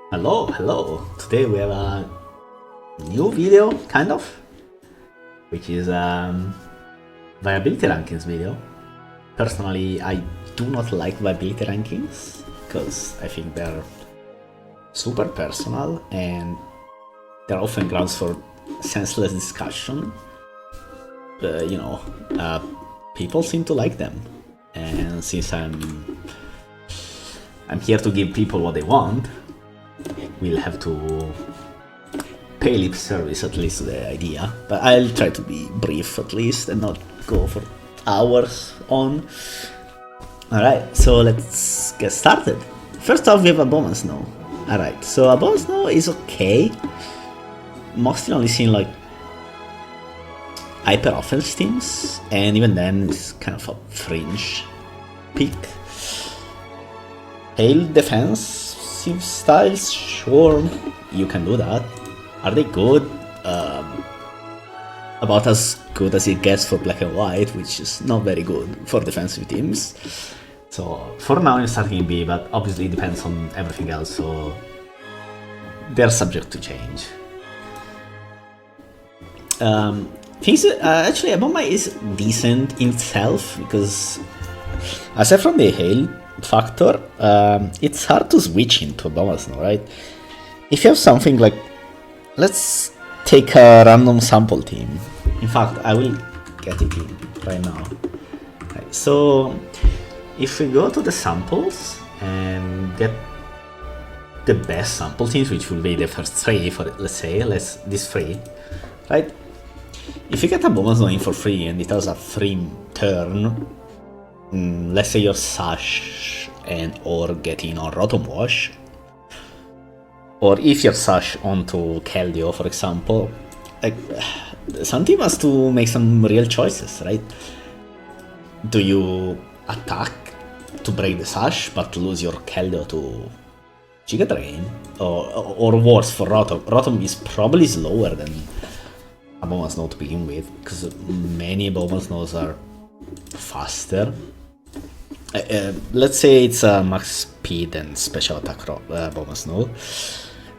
Hello. Today we have a new video, kind of, which is viability rankings video. Personally, I do not like viability rankings because I think they're super personal and they're often grounds for senseless discussion. People seem to like them, and since I'm here to give people what they want, we'll have to pay lip service at least to the idea, but I'll try to be brief at least and not go for hours on. Alright, so let's get started. First off, we have Abomasnow. Alright, so Abomasnow is okay. Mostly only seen like hyper offense teams, and even then it's kind of a fringe pick. Hail defensive styles, sure, you can do that. Are they good? About as good as it gets for black and white, which is not very good for defensive teams. So for now I'm starting B, but obviously it depends on everything else, so they're subject to change. Actually, Abomasnow is decent in itself because, aside from the hail factor, it's hard to switch into Abomasnow, right? If you have something like, let's take a random sample team. In fact, I will get it in right now. Right, so if we go to the samples and get the best sample teams, which will be the first three for, let's say, this three, right? If you get a Abomasnow in for free and it has a free turn, let's say your Sash and or get in on Rotom Wash, or if you're Sash onto Keldeo, for example, like, some team has to make some real choices, right? Do you attack to break the Sash but lose your Keldeo to Giga Drain? Or worse for Rotom? Rotom is probably slower than Abomasnow to begin with, because many Abomasnows are faster. Let's say it's a max speed and special attack Abomasnow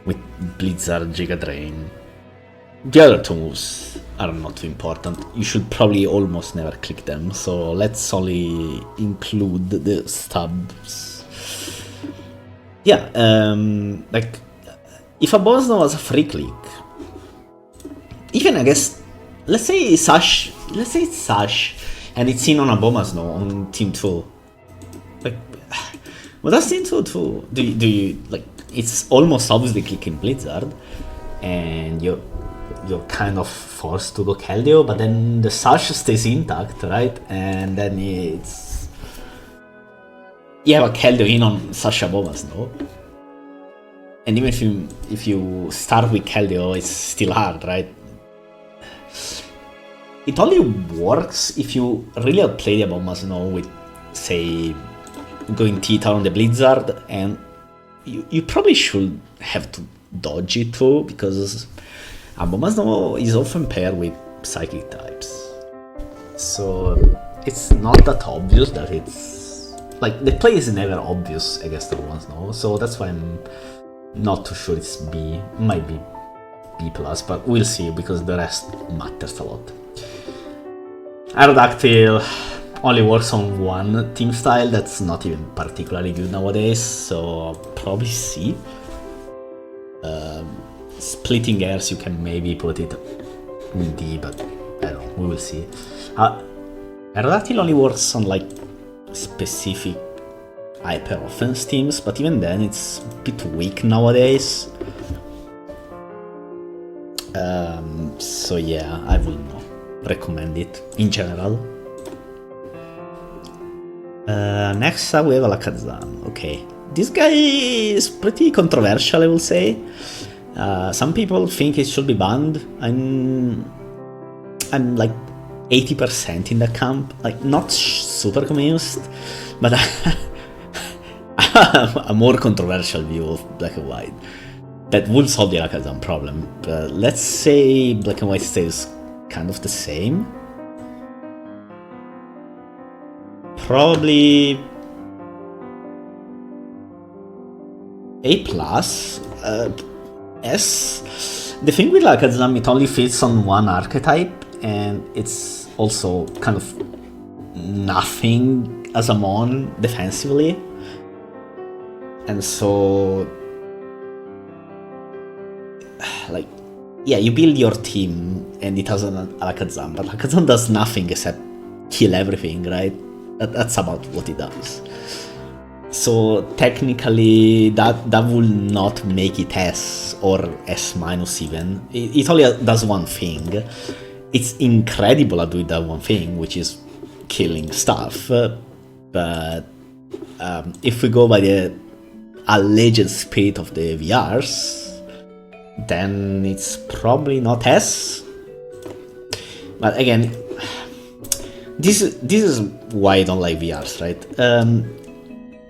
with Blizzard, Giga Drain. The other two moves are not too important. You should probably almost never click them, so let's only include the stabs. Yeah, like, if Abomasnow was a free click, even I guess, let's say it's Sash and it's in on Abomasnow on Team 2. Like, what does Team 2 do? Do you like, it's almost obviously clicking Blizzard and you're kind of forced to go Keldeo, but then the Sash stays intact, right? And then it's, you have a Keldeo in on Sash Abomasnow. And even if you start with Keldeo, it's still hard, right? It only works if you really outplay the Abomasnow with, say, going Theta on the Blizzard, and you probably should have to dodge it too, because Abomasnow is often paired with Psychic types. So it's not that obvious that it's, like, the play is never obvious against Abomasnow, so that's why I'm not too sure it's B. Might be B+, but we'll see, because the rest matters a lot. Aerodactyl only works on one team style that's not even particularly good nowadays, so probably C. Splitting Airs, you can maybe put it in D, but I don't know, we will see. Aerodactyl only works on like specific hyper offense teams, but even then it's a bit weak nowadays. So yeah, I will not recommend it in general. Next up we have Alakazam. Okay, this guy is pretty controversial, I will say. Some people think it should be banned. I'm like 80% in the camp, like not super convinced, but a more controversial view of Black and White that would solve the Alakazam problem. But let's say Black and White stays kind of the same. Probably A plus. S. The thing with Lakazam, it only fits on one archetype, and it's also kind of nothing as a mon defensively. And so, like, yeah, you build your team and it has an Alakazam, but Alakazam does nothing except kill everything, right? That's about what it does. So technically, that will not make it S or S minus even. It only does one thing. It's incredible at doing that one thing, which is killing stuff. But if we go by the alleged spirit of the VRs, then it's probably not S. But again, this is why I don't like VRs, right?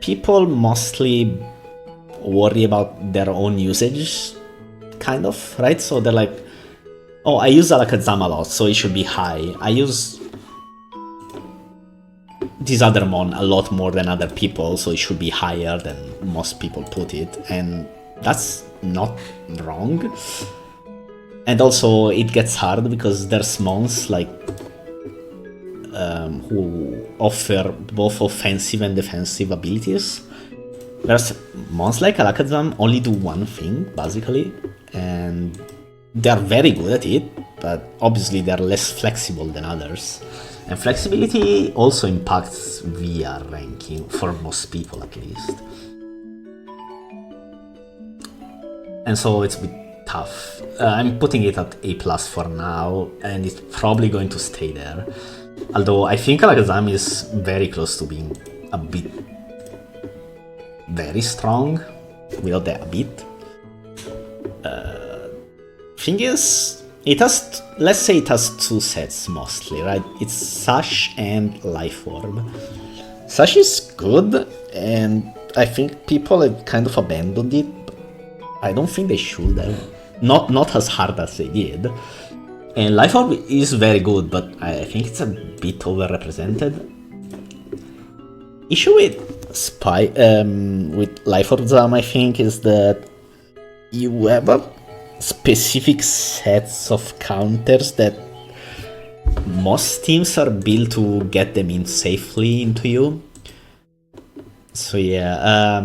People mostly worry about their own usage, kind of, right? So they're like, oh, I use Alakazam a lot, so it should be high. I use this other mon a lot more than other people, so it should be higher than most people put it. And that's not wrong. And also, it gets hard because there's mons like who offer both offensive and defensive abilities. Whereas mons like Alakazam only do one thing, basically, and they're very good at it, but obviously they're less flexible than others. And flexibility also impacts VR ranking, for most people at least. And so it's a bit tough. I'm putting it at A+ for now, and it's probably going to stay there. Although I think Alakazam is very close to being a bit very strong, without the a bit. Thing is, it has, let's say it has two sets mostly, right? It's Sash and Life Orb. Sash is good, and I think people have kind of abandoned it. I don't think they should have. Not as hard as they did. And Life Orb is very good, but I think it's a bit overrepresented. Issue with with Life Orb Zam, I think, is that you have a specific sets of counters that most teams are built to get them in safely into you. So yeah,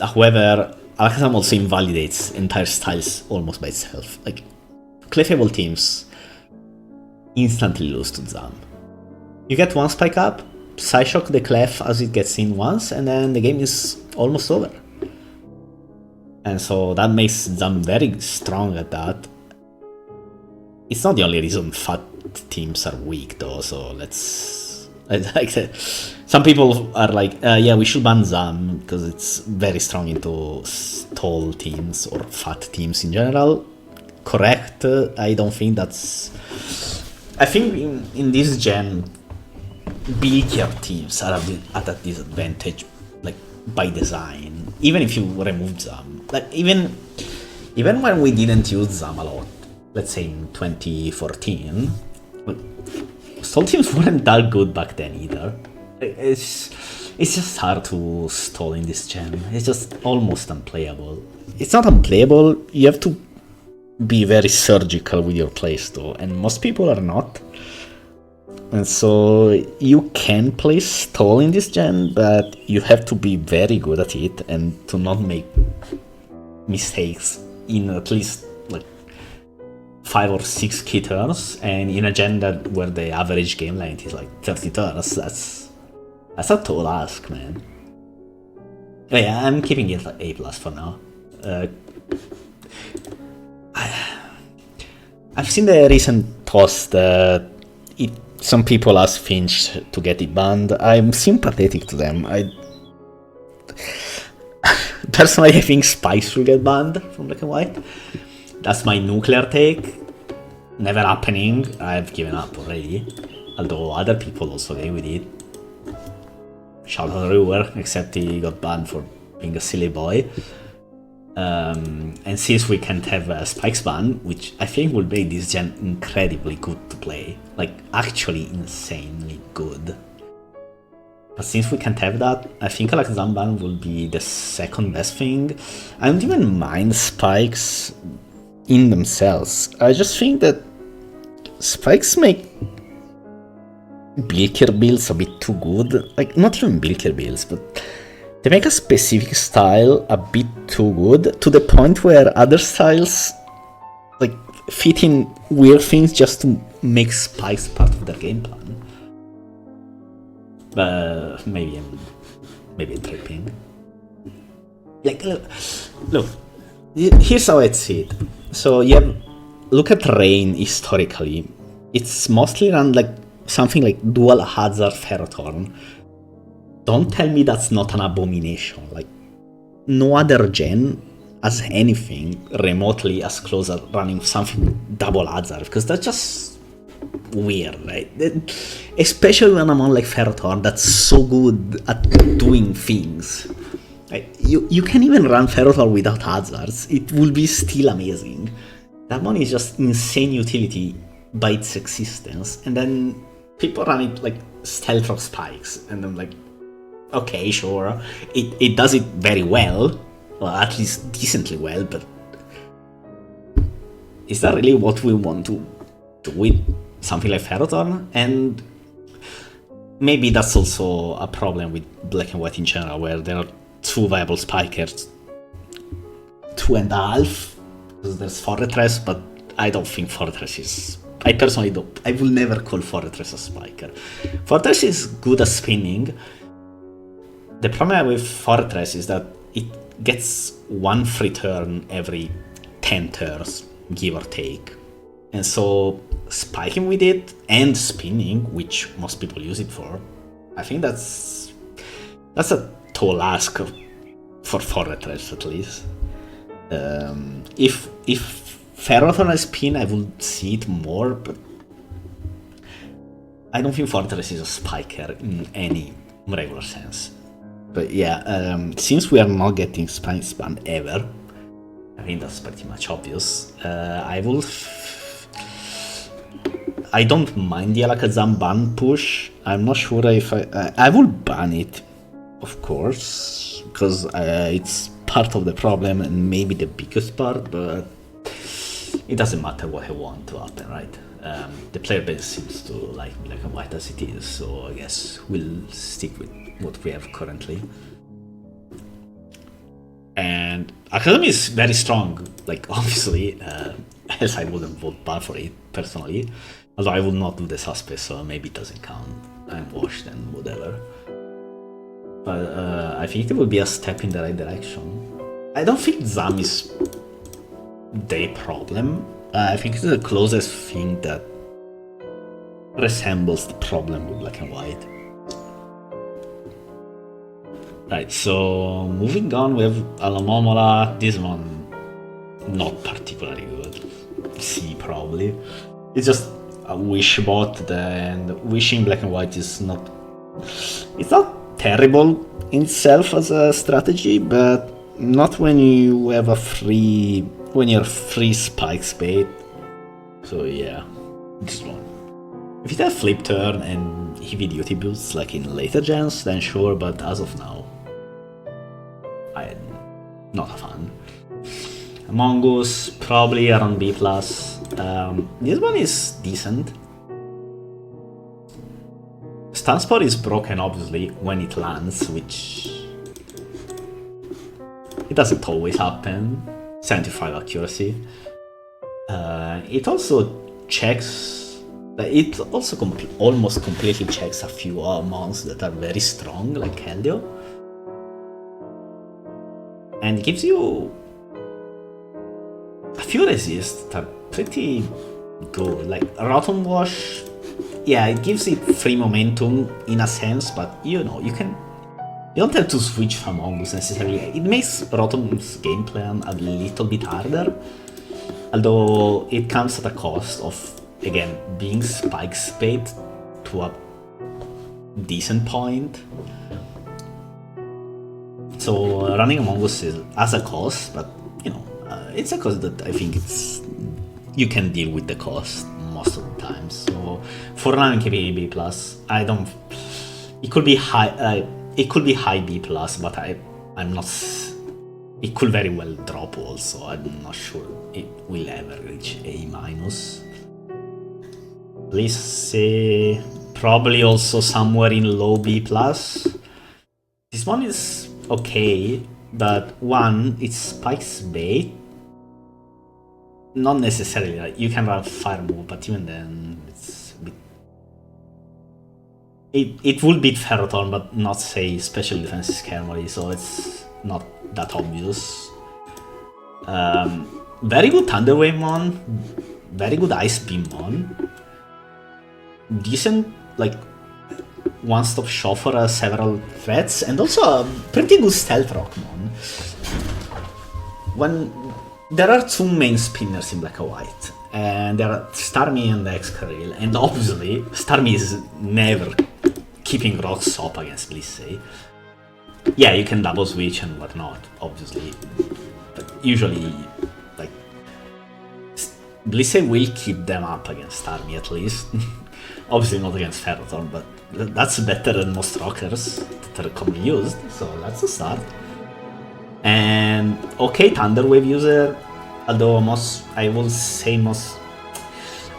however, Alakazam also invalidates entire styles almost by itself. Like, clefable teams instantly lose to Zam. You get one spike up, Psyshock the clef as it gets in once, and then the game is almost over. And so that makes Zam very strong at that. It's not the only reason fat teams are weak though, so let's... like some people are like, yeah, we should ban Zam because it's very strong into tall teams or fat teams in general. Correct, I don't think that's... I think in this gen, bigger teams are at a disadvantage, like, by design. Even if you remove Zam. Like, even when we didn't use Zam a lot, let's say in 2014, stall teams weren't that good back then either. It's just hard to stall in this gen. It's just almost unplayable. It's not unplayable, you have to be very surgical with your playstyle, and most people are not. And so you can play stall in this gen, but you have to be very good at it and to not make mistakes in at least like 5 or 6 key turns, and in a gen where the average game length is like 30 turns, that's a tall ask, man. But yeah, I'm keeping it at A+ for now. I've seen the recent post that some people ask Finch to get it banned. I'm sympathetic to them. Personally, I think Spikes will get banned from Black and White. That's my nuclear take. Never happening. I've given up already. Although other people also agree with it. Shout out River, except he got banned for being a silly boy. And since we can't have a Spikes ban, which I think will make this gen incredibly good to play, like actually insanely good. But since we can't have that, I think like Zamban will be the second best thing. I don't even mind spikes in themselves. I just think that spikes make Bilker builds a bit too good. Like, not even Bilker builds, but they make a specific style a bit too good, to the point where other styles like fit in weird things just to make spikes part of their game plan. But maybe I'm tripping. Like, look, here's how I see it. So look at Rain historically. It's mostly run like something like dual hazard Ferrothorn. Don't tell me that's not an abomination. Like, no other gen has anything remotely as close as running something double hazard, because that's just weird, right? Especially when I'm on like Ferrothorn, that's so good at doing things. Like, you can even run Ferrothorn without hazards. It will be still amazing. That one is just insane utility by its existence, and then people run it like Stealth Rock Spikes, and I'm like, okay, sure, it does it very well, at least decently well, but is that really what we want to do with something like Ferrothorn? And maybe that's also a problem with Black and White in general, where there are two viable spikers, 2.5, because there's Fortress, but I don't think Fortress is... I personally don't. I will never call Fortress a spiker. Fortress is good at spinning. The problem with Fortress is that it gets one free turn every 10 turns, give or take. And so spiking with it and spinning, which most people use it for, I think that's a tall ask for Fortress, at least. If Ferrothorn as spin, I will see it more, but I don't think Fortress is a spiker in any regular sense. But yeah, since we are not getting spine span ever, I think that's pretty much obvious. I don't mind the Alakazam ban push. I'm not sure if I will ban it, of course, because it's part of the problem and maybe the biggest part, but it doesn't matter what I want to happen, right? The player base seems to like Black and White as it is, so I guess we'll stick with what we have currently. And Academy is very strong, like, obviously, else I wouldn't vote ban for it, personally. Although I would not do the suspect, so maybe it doesn't count. I'm washed and whatever. But I think it will be a step in the right direction. I don't think Zam is the problem. I think it's the closest thing that resembles the problem with Black and White. Right, so moving on, we have Alamomola. This one, not particularly good. C, probably. It's just a wish bot, and wishing Black and White is not... It's not terrible in itself as a strategy, but not when you have a free... when you're free spike spade. So yeah, this one. If it had flip turn and heavy duty builds like in later gens, then sure, but as of now, I'm not a fan. Among Us, probably around B+. This one is decent. Stansport is broken, obviously, when it lands, which... it doesn't always happen. 75 accuracy. It also checks... it also almost completely checks a few mounts that are very strong, like Helio. And it gives you a few resists that are pretty good. Like Rotom Wash, yeah, it gives it free momentum in a sense, but you know, you don't have to switch from Among Us necessarily. It makes Rotom's game plan a little bit harder, although it comes at a cost of, again, being spike spade to a decent point. So running Among Us has a cost, but you know, it's a cost that I think you can deal with the cost most of the time. So for running KPB+, It could be high. It could be high B plus, but I'm not. It could very well drop also. I'm not sure it will ever reach A minus. Please say probably also somewhere in low B plus. This one is okay, but one, it spikes bait. Not necessarily, like, you can run fire move, but even then it's a bit... It will beat Ferrothorn, but not say special defense Skarmory, so it's not that obvious. Very good Thunder Wave Mon, very good Ice Beam Mon. Decent, like, one-stop shop for several threats, and also a pretty good Stealth Rock Mon. When there are two main spinners in Black and White, and there are Starmie and Excadrill, and obviously Starmie is never keeping rocks up against Blissey. Yeah, you can double switch and whatnot, obviously, but usually, like, Blissey will keep them up against Starmie at least. Obviously not against Ferrothorn, but that's better than most rockers that are commonly used, so that's a start. And okay, Thunder Wave user, although I will say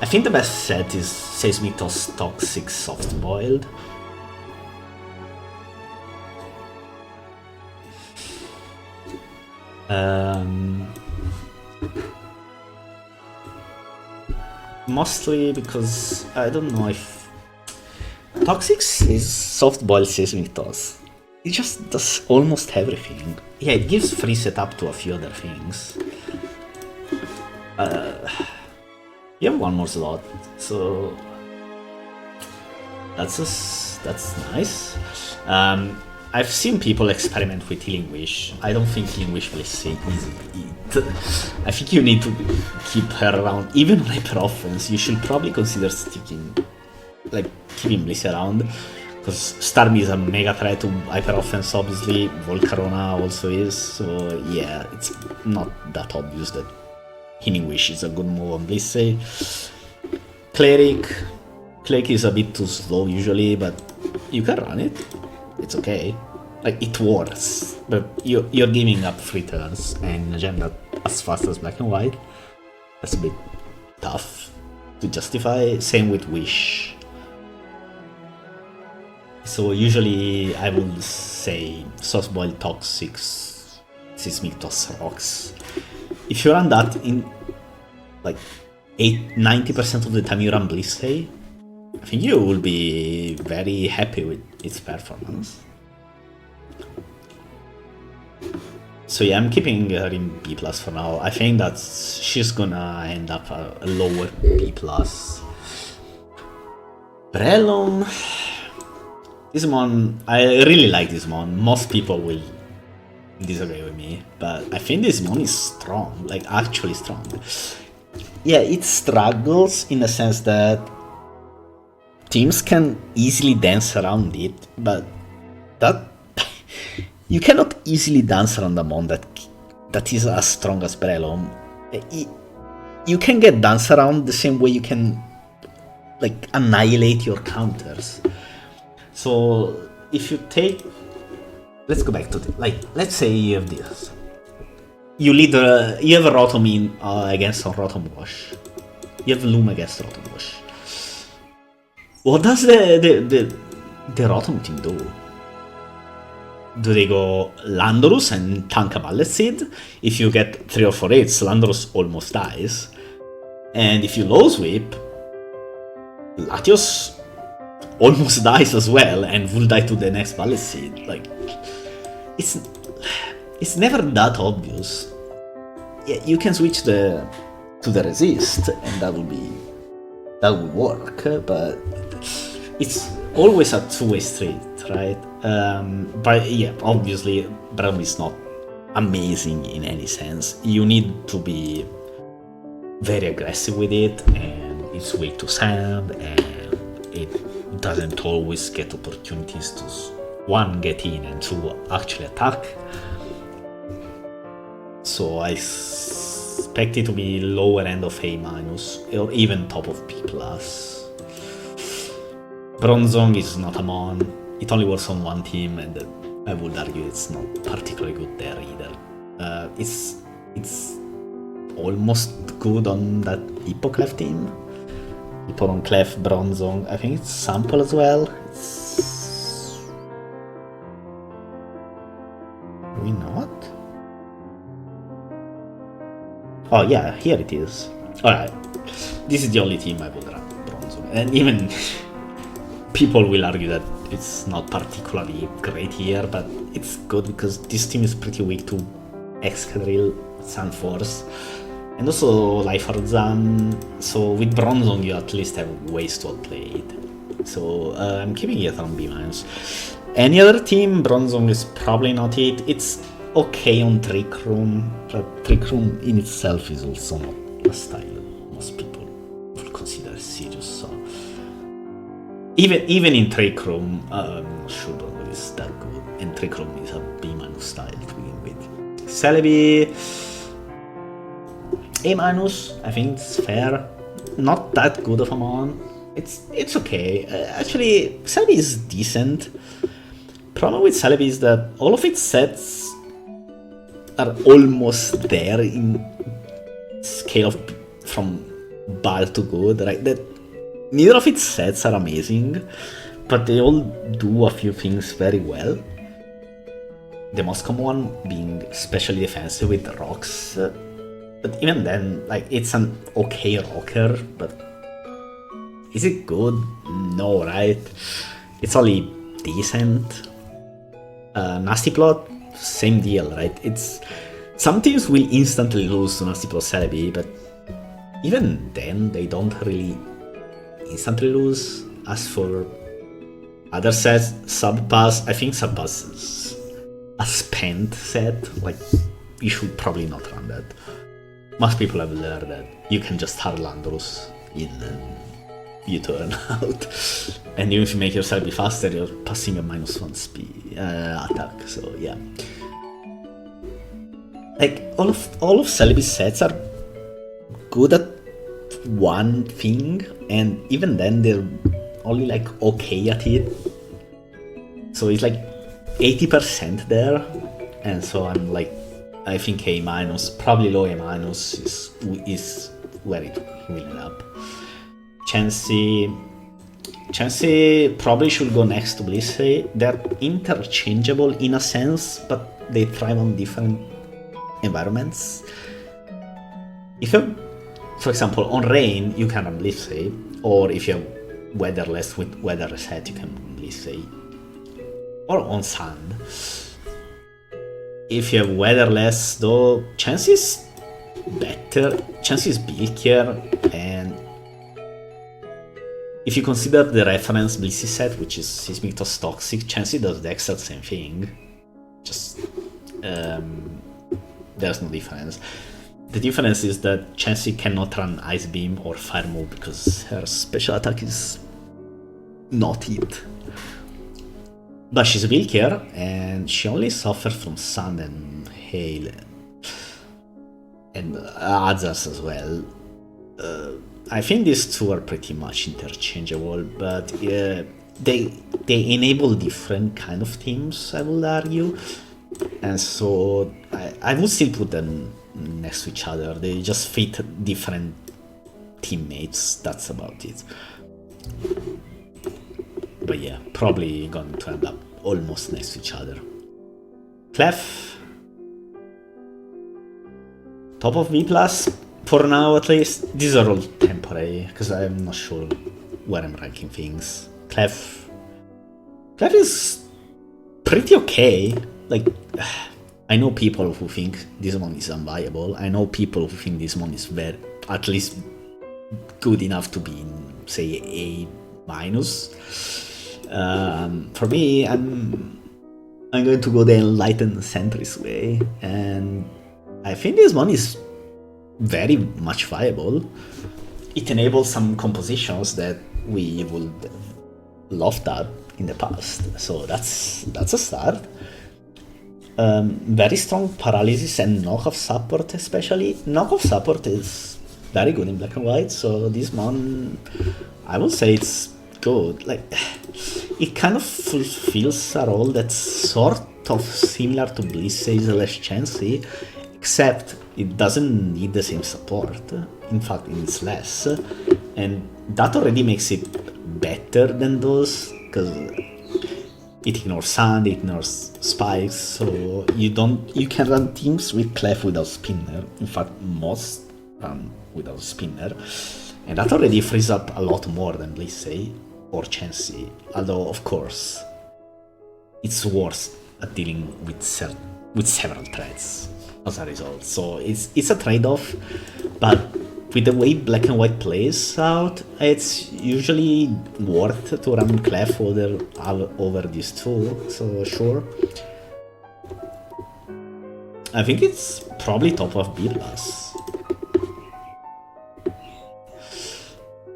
I think the best set is Seismic Toss Toxic Soft Boiled. Mostly because I don't know if Toxic is soft boiled Seismic Toss. It just does almost everything. Yeah, it gives free setup to a few other things. You have one more slot, so that's nice. I've seen people experiment with Healing Wish. I don't think Healing Wish will say easy to eat. I think you need to keep her around. Even on hyper offense, you should probably consider sticking, like, keeping Bliss around. Because Starmie is a mega threat to hyper offense, obviously. Volcarona also is. So yeah, it's not that obvious that Healing Wish is a good move on Blissey. Cleric is a bit too slow usually, but you can run it. It's okay. Like, it works, but you're giving up free turns, and in a gem that as fast as Black and White, that's a bit tough to justify. Same with Wish. So usually I would say Soft Boiled Toxic Seismic Toss Rocks. If you run that in like 90% of the time you run Blissey, I think you will be very happy with its performance. So yeah, I'm keeping her in B+ for now. I think that she's gonna end up a lower B+. Breloom. This mon, I really like this mon. Most people will disagree with me, but I think this mon is strong, like actually strong. Yeah, it struggles in the sense that teams can easily dance around it, but that you cannot easily dance around a mon that is as strong as Breloom. You can get dance around the same way you can, like, annihilate your counters. So if you take, let's go back to the, like, let's say you have this. You lead you have a Rotom in against a Rotom Wash. You have Loom against Rotom Wash. What does the Rotom team do? Do they go Landorus and tank a Bullet Seed? If you get 3 or 4 hits, Landorus almost dies. And if you low sweep, Latios almost dies as well and will die to the next Bullet Seed. Like, it's never that obvious. Yeah, you can switch to the resist and that will work, but it's always a two-way street, right? But yeah, obviously Breloom is not amazing in any sense. You need to be very aggressive with it, and it's way too sand, and it doesn't always get opportunities to, one, get in, and two, actually attack. So I expect it to be lower end of A-, or even top of B+. Bronzong is not a mon. it only works on one team, and I would argue it's not particularly good there either. It's almost good on that Hippo Clef team. Hippo on Clef, Bronzong. I think it's Sample as well. It's... Do we not? Oh yeah, here it is. Alright. This is the only team I would run Bronzong. And even people will argue that it's not particularly great here, but it's good because this team is pretty weak to Excadrill, Sunforce, and also Life Orb. So with Bronzong you at least have ways to outplay it. So I'm keeping it on B-. Any other team, Bronzong is probably not it. It's okay on Trick Room, but Trick Room in itself is also not a style most people would consider serious. So even in Trick Room, I'm not sure Bronzong is that good, and Trick Room is a B- style to begin with. Celebi, A-, I think it's fair. Not that good of a mon. It's okay. Actually, Celebi is decent. Problem with Celebi is that all of its sets are almost there in scale of from bad to good, right? That neither of its sets are amazing, but they all do a few things very well. The most common one being especially defensive with rocks, but even then, like, it's an okay rocker, but is it good? No, right? It's only decent. Nasty Plot, same deal, right? It's some teams will instantly lose to Nasty Plot Celebi, but even then they don't really instantly lose. As for other sets, Subpass, I think Subpass is a spent set. Like, you should probably not run that. Most people have learned that you can just hard Landorus in you turn out, and even if you make yourself be faster, you're passing a -1 speed attack. So yeah, like all of Celebi's sets are good at one thing, and even then they're only like okay at it. So it's like 80% there, and so I'm like, I think A-, probably low A- is where it will end up. Chansey probably should go next to Blissey. They're interchangeable in a sense, but they thrive on different environments. If you, for example, on rain, you can run Blissey, or if you have weatherless with weather reset, you can run Blissey, or on sand. If you have weatherless, though, Chansey is better. Chansey is bulkier, and if you consider the reference Blissey set, which is Seismic Toss Toxic, Chansey does the exact same thing. Just there's no difference. The difference is that Chansey cannot run Ice Beam or Fire Move because her special attack is not it. But she's bulkier, and she only suffers from Sand and Hail, and others as well. I think these two are pretty much interchangeable, but they enable different kind of teams, I would argue, and so I would still put them next to each other. They just fit different teammates, that's about it. But yeah, probably going to end up almost next to each other. Clef, top of B+, for now at least. These are all temporary, because I'm not sure where I'm ranking things. Clef is pretty okay. Like, I know people who think this one is unviable. I know people who think this one is very, at least good enough to be in, say, A-. For me, I'm going to go the enlightened centrist way, and I think this one is very much viable. It enables some compositions that we would love that in the past, so that's a start. Very strong paralysis and knock-off support, especially. Knock-off support is very good in black and white, so this one, I will say it's good. Like, it kind of fulfills a role that's sort of similar to Blissey's less chancy, except it doesn't need the same support. In fact, it's less, and that already makes it better than those, because it ignores sand, it ignores spikes, so you can run teams with Clef without spinner. In fact, most run without spinner, and that already frees up a lot more than Blissey or Chansey. Although, of course, it's worse at dealing with several threats as a result. So it's a trade-off, but with the way Black and White plays out, it's usually worth to run Clef over these two, so sure. I think it's probably top of Birlas.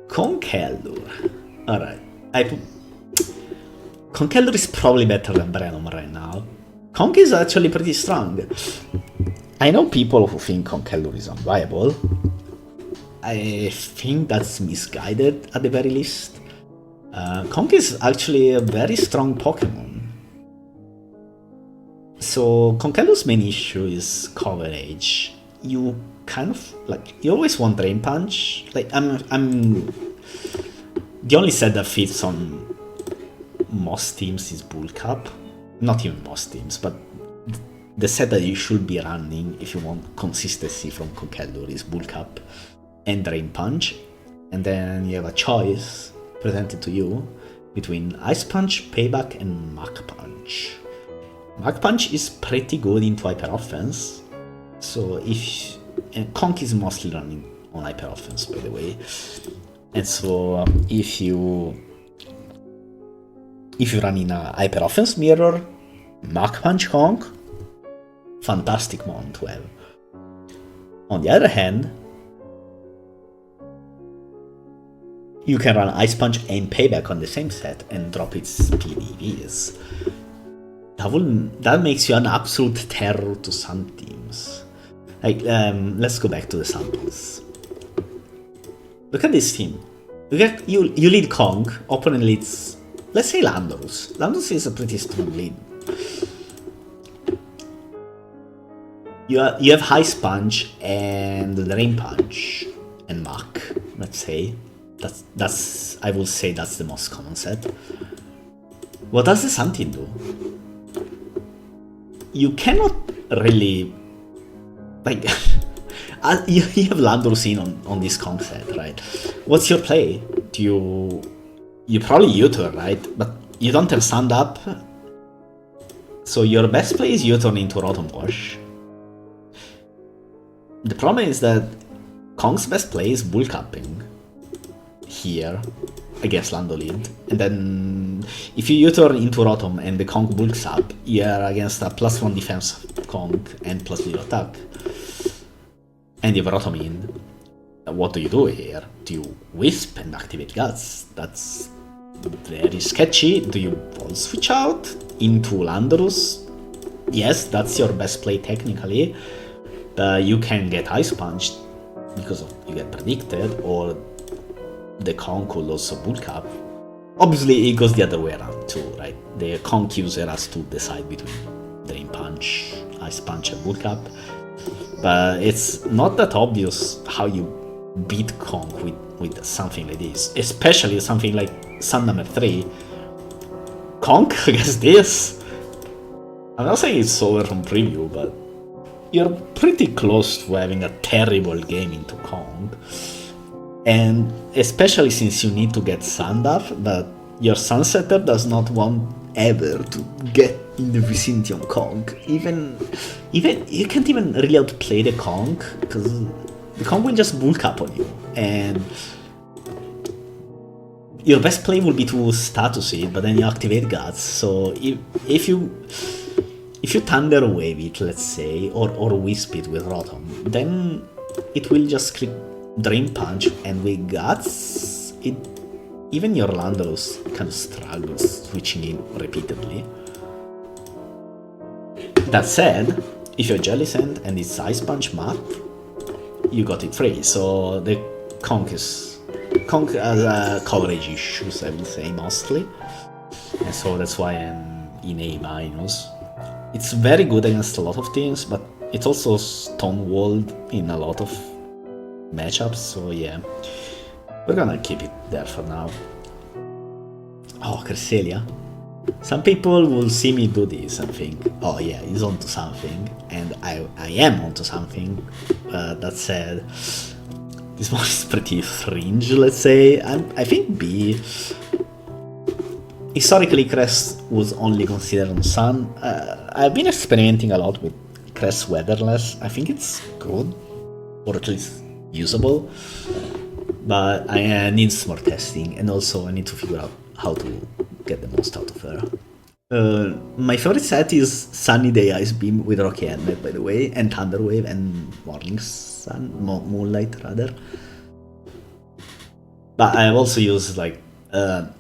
Conkeldurr. Alright. Conkeldurr is probably better than Brenom right now. Conk is actually pretty strong. I know people who think Conkeldurr is unviable. I think that's misguided at the very least. Conk is actually a very strong Pokemon. So Conkeldurr's main issue is coverage. You kind of you always want Drain Punch. I'm the only set that fits on most teams is Bull Cup. Not even most teams, but the set that you should be running if you want consistency from Conkeldurr is Bull Cup and Drain Punch, and then you have a choice presented to you between Ice Punch, Payback, and Mach Punch. Mach Punch is pretty good into Hyper Offense, so and Conk is mostly running on Hyper Offense, by the way, and so if you run in a Hyper Offense mirror, Mach Punch Conk, fantastic mon to have. On the other hand, you can run Ice Punch and Payback on the same set and drop its PDVs. That makes you an absolute terror to some teams. Let's go back to the samples. Look at this team. You lead Kong, opponent leads, let's say Landorus. Landorus is a pretty strong lead. You have Ice Punch and Drain Punch and Mach, let's say. That's I will say that's the most common set. What does the Santin do? You cannot really you have Landorus in on this Kong set, right? What's your play? You probably U-turn, right? But you don't have Sand Up, so your best play is U-turn into Rotom Wash. The problem is that Kong's best play is Bull Cupping here against Lando lead, and then if you U-turn into Rotom and the Kong bulks up, you're against a +1 defense Kong and +0 attack, and you have Rotom in. What do you do here? Do you Wisp and activate Guts? That's very sketchy. Do you Volt Switch out into Landorus? Yes, that's your best play technically. You can get Ice Punched because you get predicted, or the Kong could also bulk up. Obviously, it goes the other way around too, right? The Kong user has to decide between Drain Punch, Ice Punch, and bulk up. But it's not that obvious how you beat Kong with something like this, especially something like Sun number 3. Kong against this? I'm not saying it's over from preview, but you're pretty close to having a terrible game into Kong. And especially since you need to get Sand Up, but your Sunsetter does not want ever to get in the vicinity of Kong. Even you can't even really outplay the Kong, because the Kong will just bulk up on you, and your best play will be to status it, but then you activate Guts. So if you Thunder Wave it, let's say, or Wisp it with Rotom, then it will just click Drain Punch, and with Guts, even your Landorus kind of struggles switching in repeatedly. That said, if you're Jelly Sand and it's Ice Punch Map, you got it free. So the Kong has coverage issues, I would say, mostly. and so that's why I'm in A minus. It's very good against a lot of teams, but it's also stonewalled in a lot of matchups, so yeah. We're gonna keep it there for now. Oh, Cresselia. Some people will see me do this and think, oh yeah, he's onto something, and I am onto something. That said, this one is pretty fringe, let's say. I think B. Historically, Cress was only considered on Sun. I've been experimenting a lot with Cress Weatherless. I think it's good, or at least usable, but I needs more testing, and also I need to figure out how to get the most out of her. My favorite set is Sunny Day Ice Beam with Rocky Helmet, by the way, and Thunderwave and Morning Sun, Moonlight rather. But I've also used like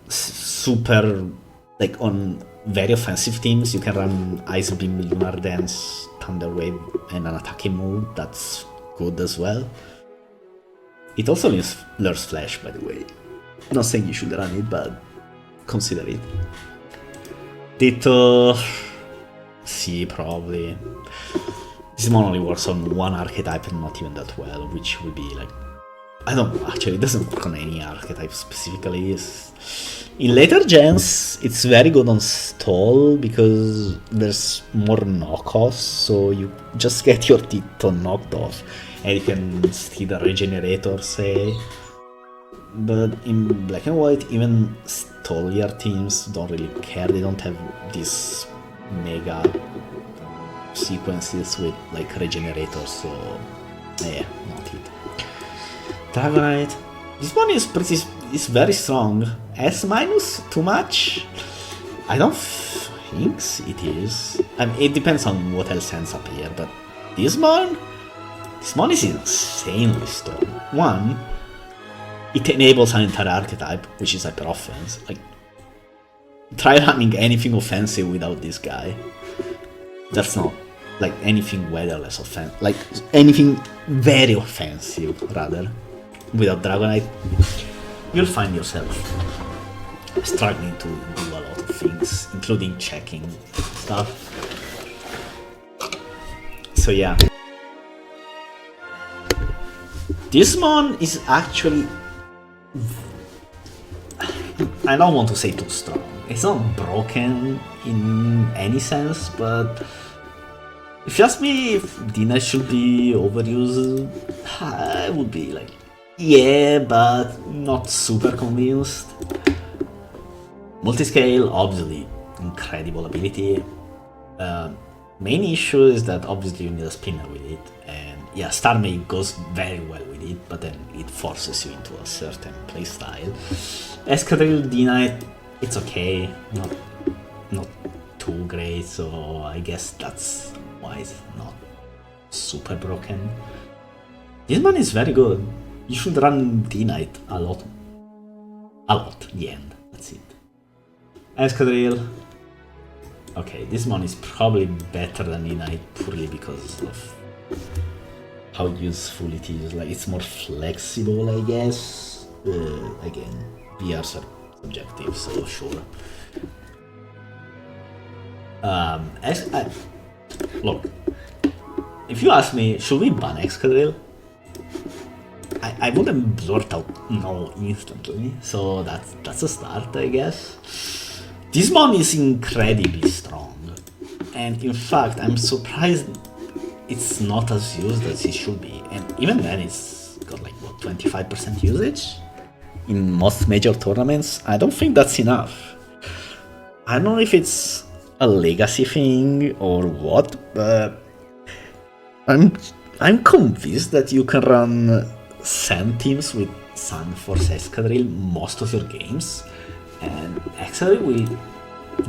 super, like on very offensive teams, you can run Ice Beam, Lunar Dance, Thunderwave, and an attacking move. That's good as well. It also lures Flash, by the way. Not saying you should run it, but consider it. Ditto, C probably. This one only works on one archetype and not even that well, which would be like, I don't know, actually it doesn't work on any archetype specifically. In later gens, it's very good on stall because there's more knockoffs, so you just get your Ditto knocked off and you can steal the regenerator, say. But in black and white, even stallier teams don't really care. They don't have these mega sequences with like regenerators, so yeah, not it. Dragonite. This one is very strong. S minus, too much? I don't think it is. I mean, it depends on what else ends up here, but this one is insanely strong. One, it enables an entire archetype, which is hyper offense. Like, try running anything offensive without this guy. That's not like anything weatherless offensive, like anything very offensive rather. Without Dragonite, you'll find yourself struggling to do a lot of things, including checking stuff. So yeah. This one is actually, I don't want to say too strong. It's not broken in any sense, but if you ask me if Dina should be overused, I would be like, yeah, but not super convinced. Multiscale, obviously, incredible ability. Main issue is that obviously you need a spinner with it, and yeah, Starmie goes very well with it, but then it forces you into a certain playstyle. Escadrille D-Knight, it's okay, not too great, so I guess that's why it's not super broken. This one is very good. You should run D-Knight a lot, the end, that's it. Escadrille. Okay, this one is probably better than D-Knight purely because of how useful it is. Like, it's more flexible, I guess. Again, VRs are subjective, so sure. Look, if you ask me, should we ban Escadrille? I wouldn't blurt out no instantly, so that's a start, I guess. This one is incredibly strong, and in fact, I'm surprised it's not as used as it should be, and even then it's got like, what, 25% usage? In most major tournaments? I don't think that's enough. I don't know if it's a legacy thing or what, but I'm convinced that you can run Sand teams with Sun Force Escadrille most of your games, and Escadrille will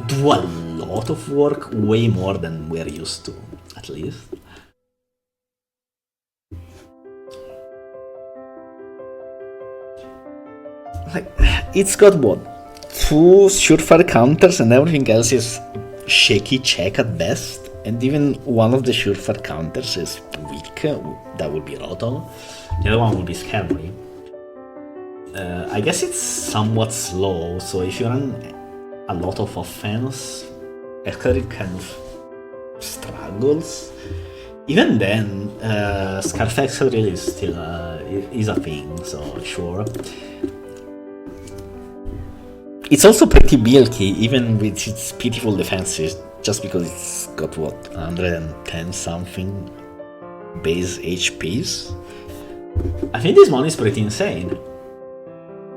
do a lot of work, way more than we're used to, at least. Like, it's got what? 2 surefire counters and everything else is shaky check at best, and even one of the surefire counters is weak, that would be Roto. The other one will be Scarmory. I guess it's somewhat slow, so if you run a lot of offense. Escalade kind of struggles. Even then, Scarf Escalade is still is a thing, so sure. It's also pretty bulky, even with its pitiful defenses, just because it's got what, 110 something base HPs. I think this mon is pretty insane.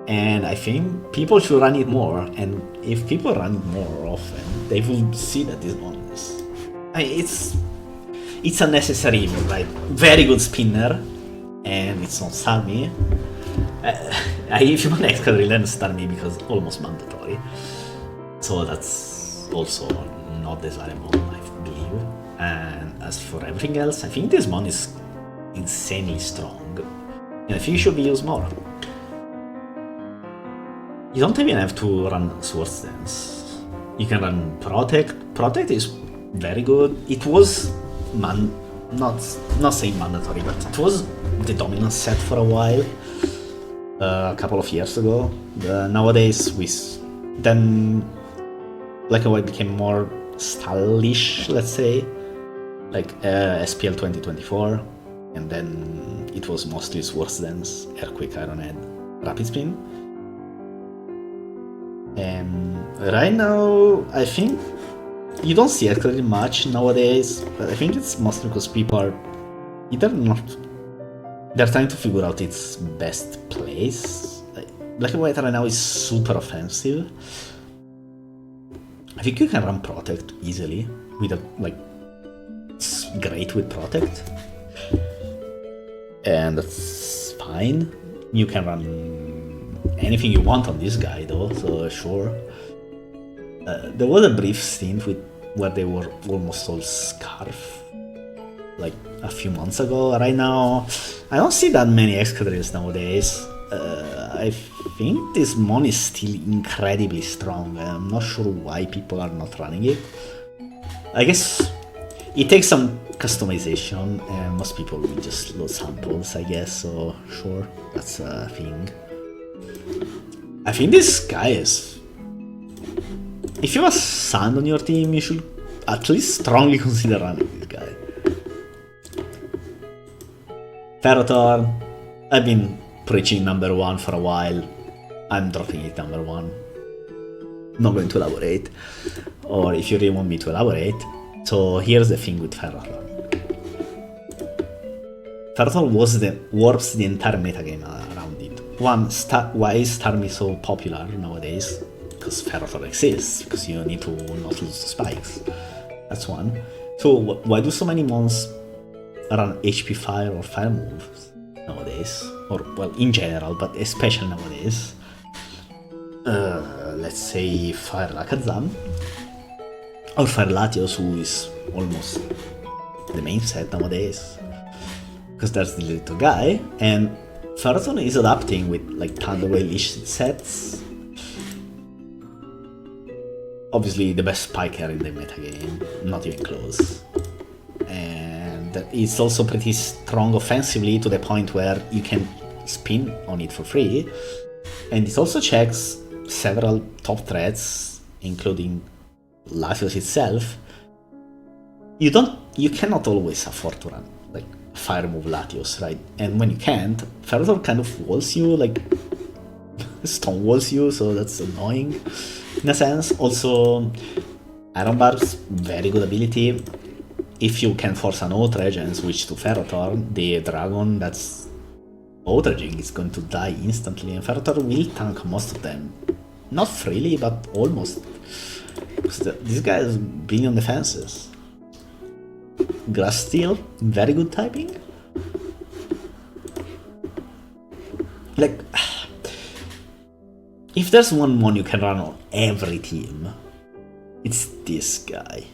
And I think people should run it more, and if people run it more often, they will see that this mon is... it's a necessary evil, right? Very good spinner, and it's not Starmie. If you want Excalibur, then Starmie because almost mandatory. So that's also not desirable, I believe. And as for everything else, I think this mon is insanely strong, and I think it should be used more. You don't even have to run Swords Dance. You can run Protect. Protect is very good. It was not saying mandatory, but it was the dominant set for a while, a couple of years ago. Nowadays, then Black and White became more stylish, let's say, like SPL 2024, and then it was mostly Swords Dance, Earthquake, Ironhead, Rapid Spin. Right now, I think you don't see it really much nowadays, but I think it's mostly because people are either not... they're trying to figure out its best place. Black and White right now is super offensive. I think you can run Protect easily, with a, like, it's great with Protect. And that's fine. You can run anything you want on this guy though, so sure. There was a brief stint where they were almost all Scarf, like a few months ago. Right now, I don't see that many Excadrilles nowadays. I think this mon is still incredibly strong. I'm not sure why people are not running it. I guess it takes some customization, and most people will just load samples, I guess, so sure, that's a thing. I think this guy is... if you have a Sand on your team, you should at least strongly consider running this guy. Ferrothorn, I've been preaching number 1 for a while. I'm dropping it number 1. Not going to elaborate. Or if you really want me to elaborate. So here's the thing with Ferrothorn. Ferrothorn warps the entire metagame around it. One, why is Starmie so popular nowadays? Because Ferrothorn exists, because you need to not lose the spikes. That's one. So why do so many mons run HP Fire or Fire moves nowadays? Or, well, in general, but especially nowadays. Let's say Fire Lakazam, or Fire Latios, who is almost the main set nowadays, because there's the little guy, and Ferrothorn is adapting with like Thunderwave Leash sets. Obviously the best spiker in the metagame, not even close. And it's also pretty strong offensively to the point where you can spin on it for free. And it also checks several top threats, including Latios itself. You cannot always afford to run like Fire move Latios, right? And when you can't, Ferrothorn kind of walls you, like stone walls you, so that's annoying in a sense. Also, Iron Barb's very good ability. If you can force an outrage and switch to Ferrothorn, the dragon that's outraging is going to die instantly, and Ferrothorn will tank most of them. Not freely, but almost. Because this guy has been on defenses. Grass Steel, very good typing. Like, if there's one mon you can run on every team, it's this guy.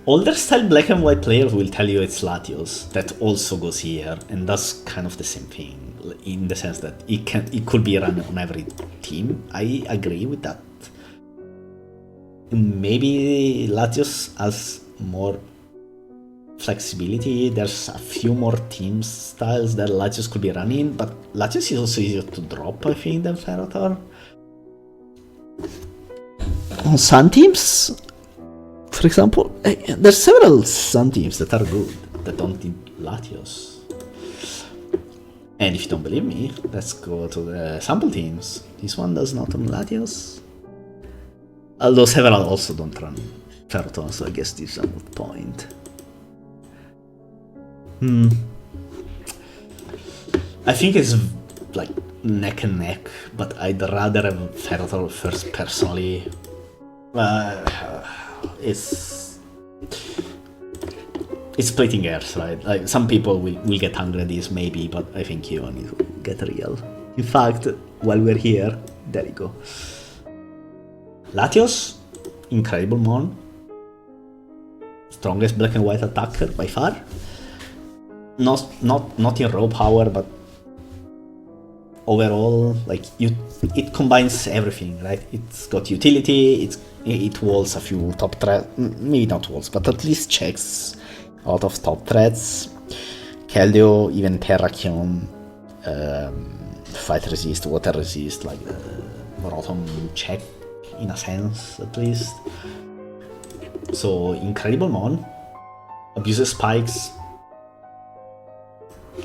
Older style Black and White players will tell you it's Latios that also goes here and does kind of the same thing, in the sense that it could be run on every team. I agree with that. Maybe Latios has more flexibility. There's a few more team styles that Latios could be running, but Latios is also easier to drop, I think, than Ferrothorn. on some teams, for example, there's several Sun teams that are good that don't need Latios. And if you don't believe me, let's go to the sample teams. This one does not run Latios. Although several also don't run Ferroton, so I guess this is a moot point. I think it's like neck and neck, but I'd rather have Ferroton first personally. It's splitting hairs, right? Like some people will get angry at this maybe, but I think you need to get real. In fact, while we're here, there you go. Latios, incredible mon. Strongest black and white attacker by far. Not in raw power, but overall, like it combines everything, right? It's got utility, it walls a few top threats, maybe not walls, but at least checks a lot of top threats. Keldeo, even Terrakion, fight resist, water resist, like Rotom check in a sense at least. So incredible mon, abuses spikes,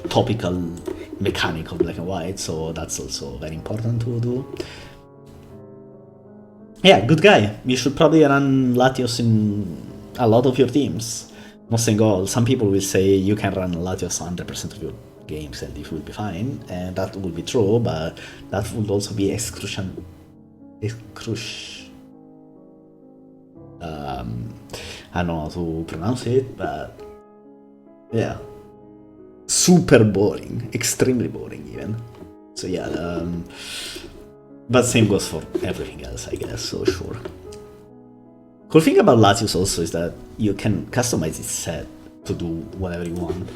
topical mechanic of black and white, so that's also very important to do. Yeah, good guy. You should probably run Latios in a lot of your teams. Not saying all. Some people will say you can run Latios 100% of your games and it will be fine, and that will be true, but that would also be I don't know how to pronounce it, but yeah, super boring, extremely boring even. So yeah, but same goes for everything else, I guess, so sure. Cool thing about Latios also is that you can customize its set to do whatever you want.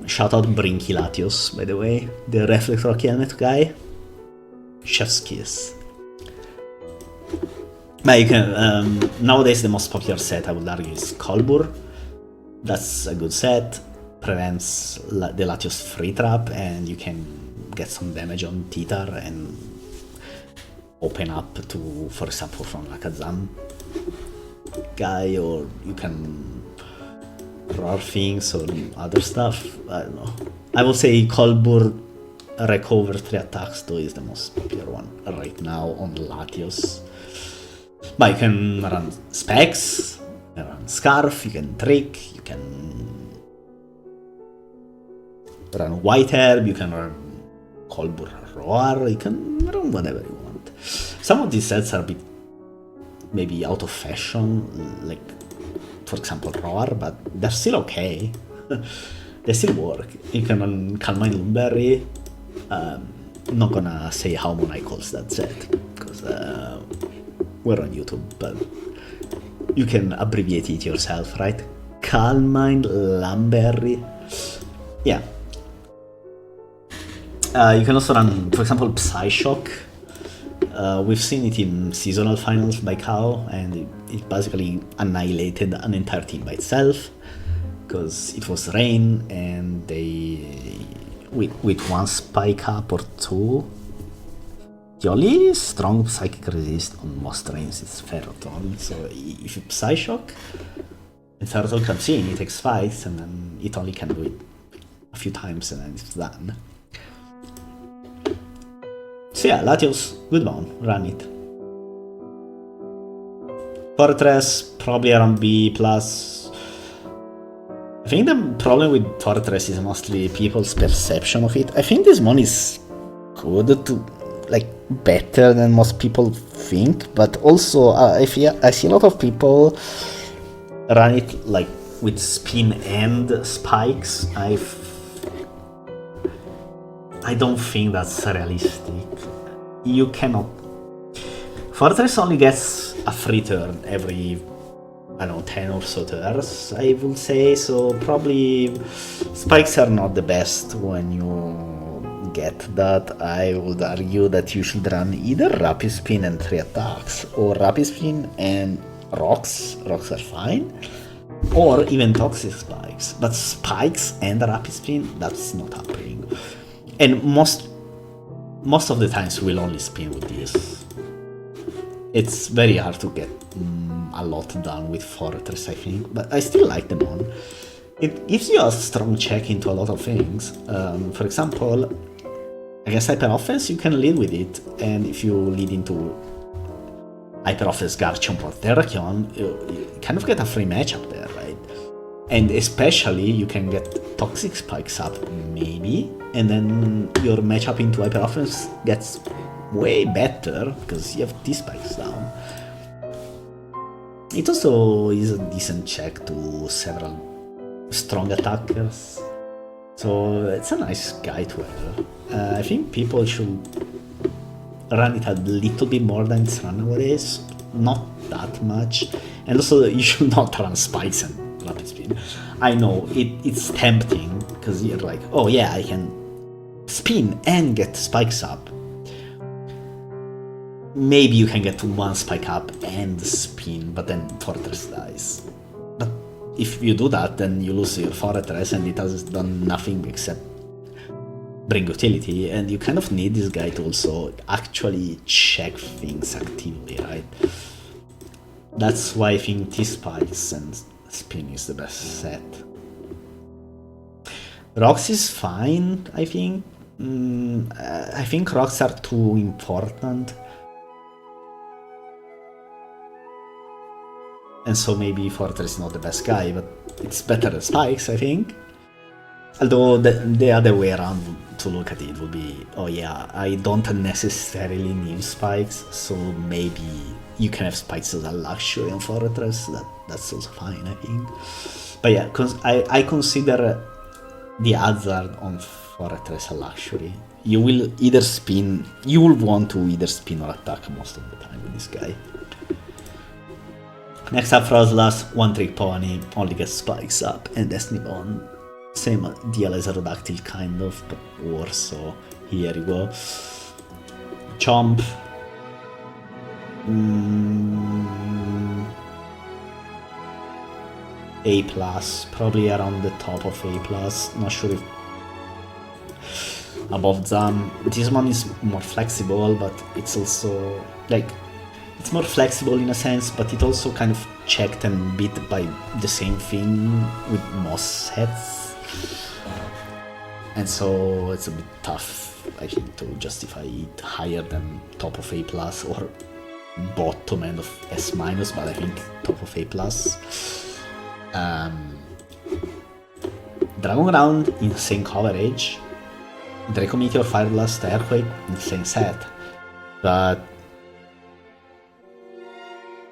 Shout out Brinky Latios, by the way, the Reflector Helmet guy. Chef's kiss. But you can, nowadays the most popular set I would argue is Kolbur. That's a good set, prevents the Latios free trap, and you can get some damage on Titar and open up to, for example, from Lakazam guy, or you can roar things or other stuff. I don't know. I would say Kolbur recover 3 attacks though is the most popular one right now on Latios. But you can run Specs, you can run Scarf, you can Trick, you can run White Herb, you can run Kolbur Roar, you can run whatever you want. Some of these sets are a bit maybe out of fashion, like for example Roar, but they're still okay. They still work. You can run Calmine Lumberry. I'm not gonna say how MONAI calls that set, because we're on YouTube, but you can abbreviate it yourself, right? Calmine Lumberry. Yeah. You can also run, for example, Psyshock. We've seen it in seasonal finals by Cow, and it basically annihilated an entire team by itself, because it was rain, and they, with one spike up or two, the only strong psychic resist on most rains is Ferroton, so if you Psyshock, and Ferroton comes in, it takes fights, and then it only can do it a few times, and then it's done. So yeah, Latios, good one, run it. Fortress, probably around B+. I think the problem with Fortress is mostly people's perception of it. I think this one is good, like better than most people think, but also I see a lot of people run it like with spin and spikes. I don't think that's realistic. You cannot. Fortress only gets a free turn every, I don't know, 10 or so turns, I would say, so probably spikes are not the best when you get that. I would argue that you should run either Rapid Spin and 3 attacks, or Rapid Spin and Rocks. Rocks are fine, or even Toxic Spikes, but Spikes and Rapid Spin, that's not happening. And most of the times we'll only spin with this. it's very hard to get a lot done with Fortress, I think, but I still like them on. It gives you a strong check into a lot of things. For example, against Hyper Offense, you can lead with it, and if you lead into Hyper Offense Garchomp or Terrakion, you kind of get a free matchup there, right? And especially, you can get Toxic Spikes up, maybe, and then your matchup into Hyper Offense gets way better, because you have T-Spikes down. It also is a decent check to several strong attackers, so it's a nice guy to have. I think people should run it a little bit more than it's run nowadays, not that much, and also you should not run Spikes and Rapid Spin. I know, it's tempting, because you're like, oh yeah, I can spin and get Spikes up. Maybe you can get one Spike up and spin, but then Fortress dies. But if you do that, then you lose your Fortress and it has done nothing except bring utility, and you kind of need this guy to also actually check things actively, right? That's why I think T-Spikes and Spin is the best set. Rocks is fine, I think. I think Rocks are too important. And so maybe Fortress is not the best guy, but it's better than Spikes, I think. Although the other way around to look at it would be, oh yeah, I don't necessarily need Spikes, so maybe you can have Spikes as a luxury on Fortress, that's also fine, I think. But yeah, I consider the hazard on Fortress a luxury. You will either spin, you will want to either spin or attack most of the time with this guy. Next up, Frozlass, one trick pony, only gets Spikes up, and Destiny Bond. Same deal as Aerodactyl, kind of, but worse, so here you go. Chomp. A+, probably around the top of A+, not sure if above them. This one is more flexible, but it's also, like, it's more flexible in a sense, but it also kind of checked and beat by the same thing with most sets. And so it's a bit tough, I think, to justify it higher than top of A+, or bottom end of S-, but I think top of A+. Dragon Ground, insane coverage. Draco Meteor, Fire Blast, Earthquake, insane set. But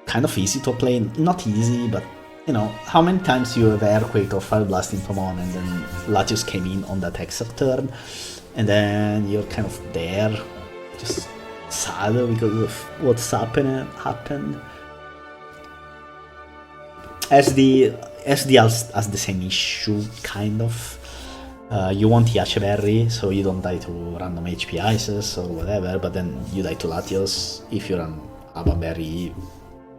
kind of easy to play, not easy, but you know, how many times you have Earthquake or Fire Blast in Pomon and then Latios came in on that extra turn, and then you're kind of there, just sad because of what's happened. SD has the same issue, kind of. You want Yacheberry, so you don't die to random HP Ices or whatever, but then you die to Latios. If you run Ababerry,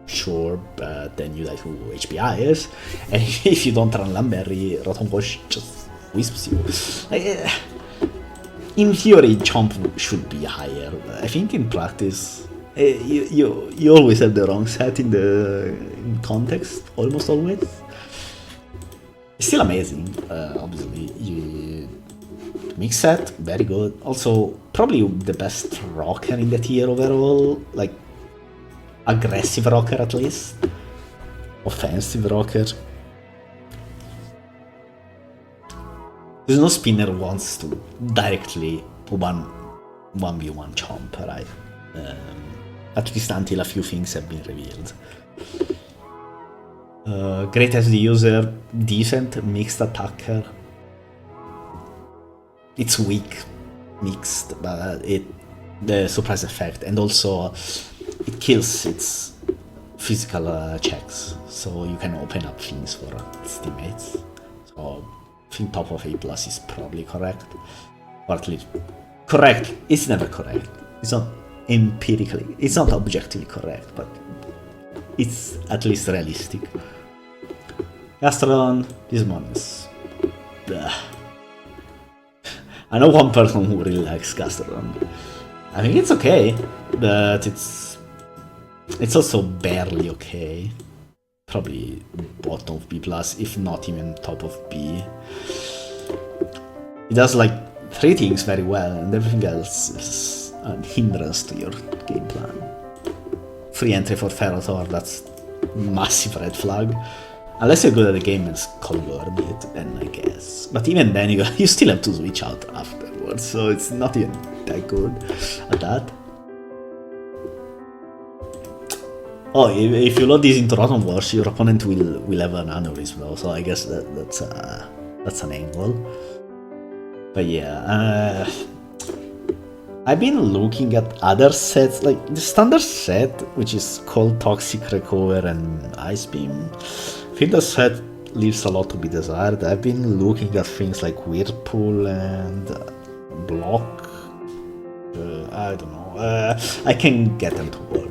sure, but then you die to HP Ice. And if you don't run Lamberry, Rotom Wash just wisps you. In theory, Chomp should be higher. I think in practice, you always have the wrong set in context, almost always. It's still amazing, obviously. Mix set, very good. Also, probably the best rocker in the tier overall. Like, aggressive rocker at least. Offensive rocker. There's no spinner who wants to directly 1v1 Chomp, right? At least until a few things have been revealed. Great as the user, decent mixed attacker. It's weak mixed, but the surprise effect, and also it kills its physical checks, so you can open up things for its teammates. So I think top of A+ is probably correct, or at least correct. It's never correct. It's not empirically, it's not objectively correct, but it's at least realistic. Gastrodon, this one is... I know one person who really likes Gastrodon. I think it's okay, but it's It's also barely okay. Probably bottom of B+, if not even top of B. It does like 3 things very well, and everything else is a hindrance to your game plan. Free entry for Ferrothor, that's massive red flag. Unless you're good at the game and colored it, then I guess. But even then, you still have to switch out afterwards, so it's not even that good at that. Oh, if you load this into Rotten Wars, your opponent will have an aneurysm though, so I guess that's an angle. But yeah, I've been looking at other sets, like the standard set, which is called Toxic Recover and Ice Beam. I think the set leaves a lot to be desired. I've been looking at things like Whirlpool and Block. I don't know. I can get them to work.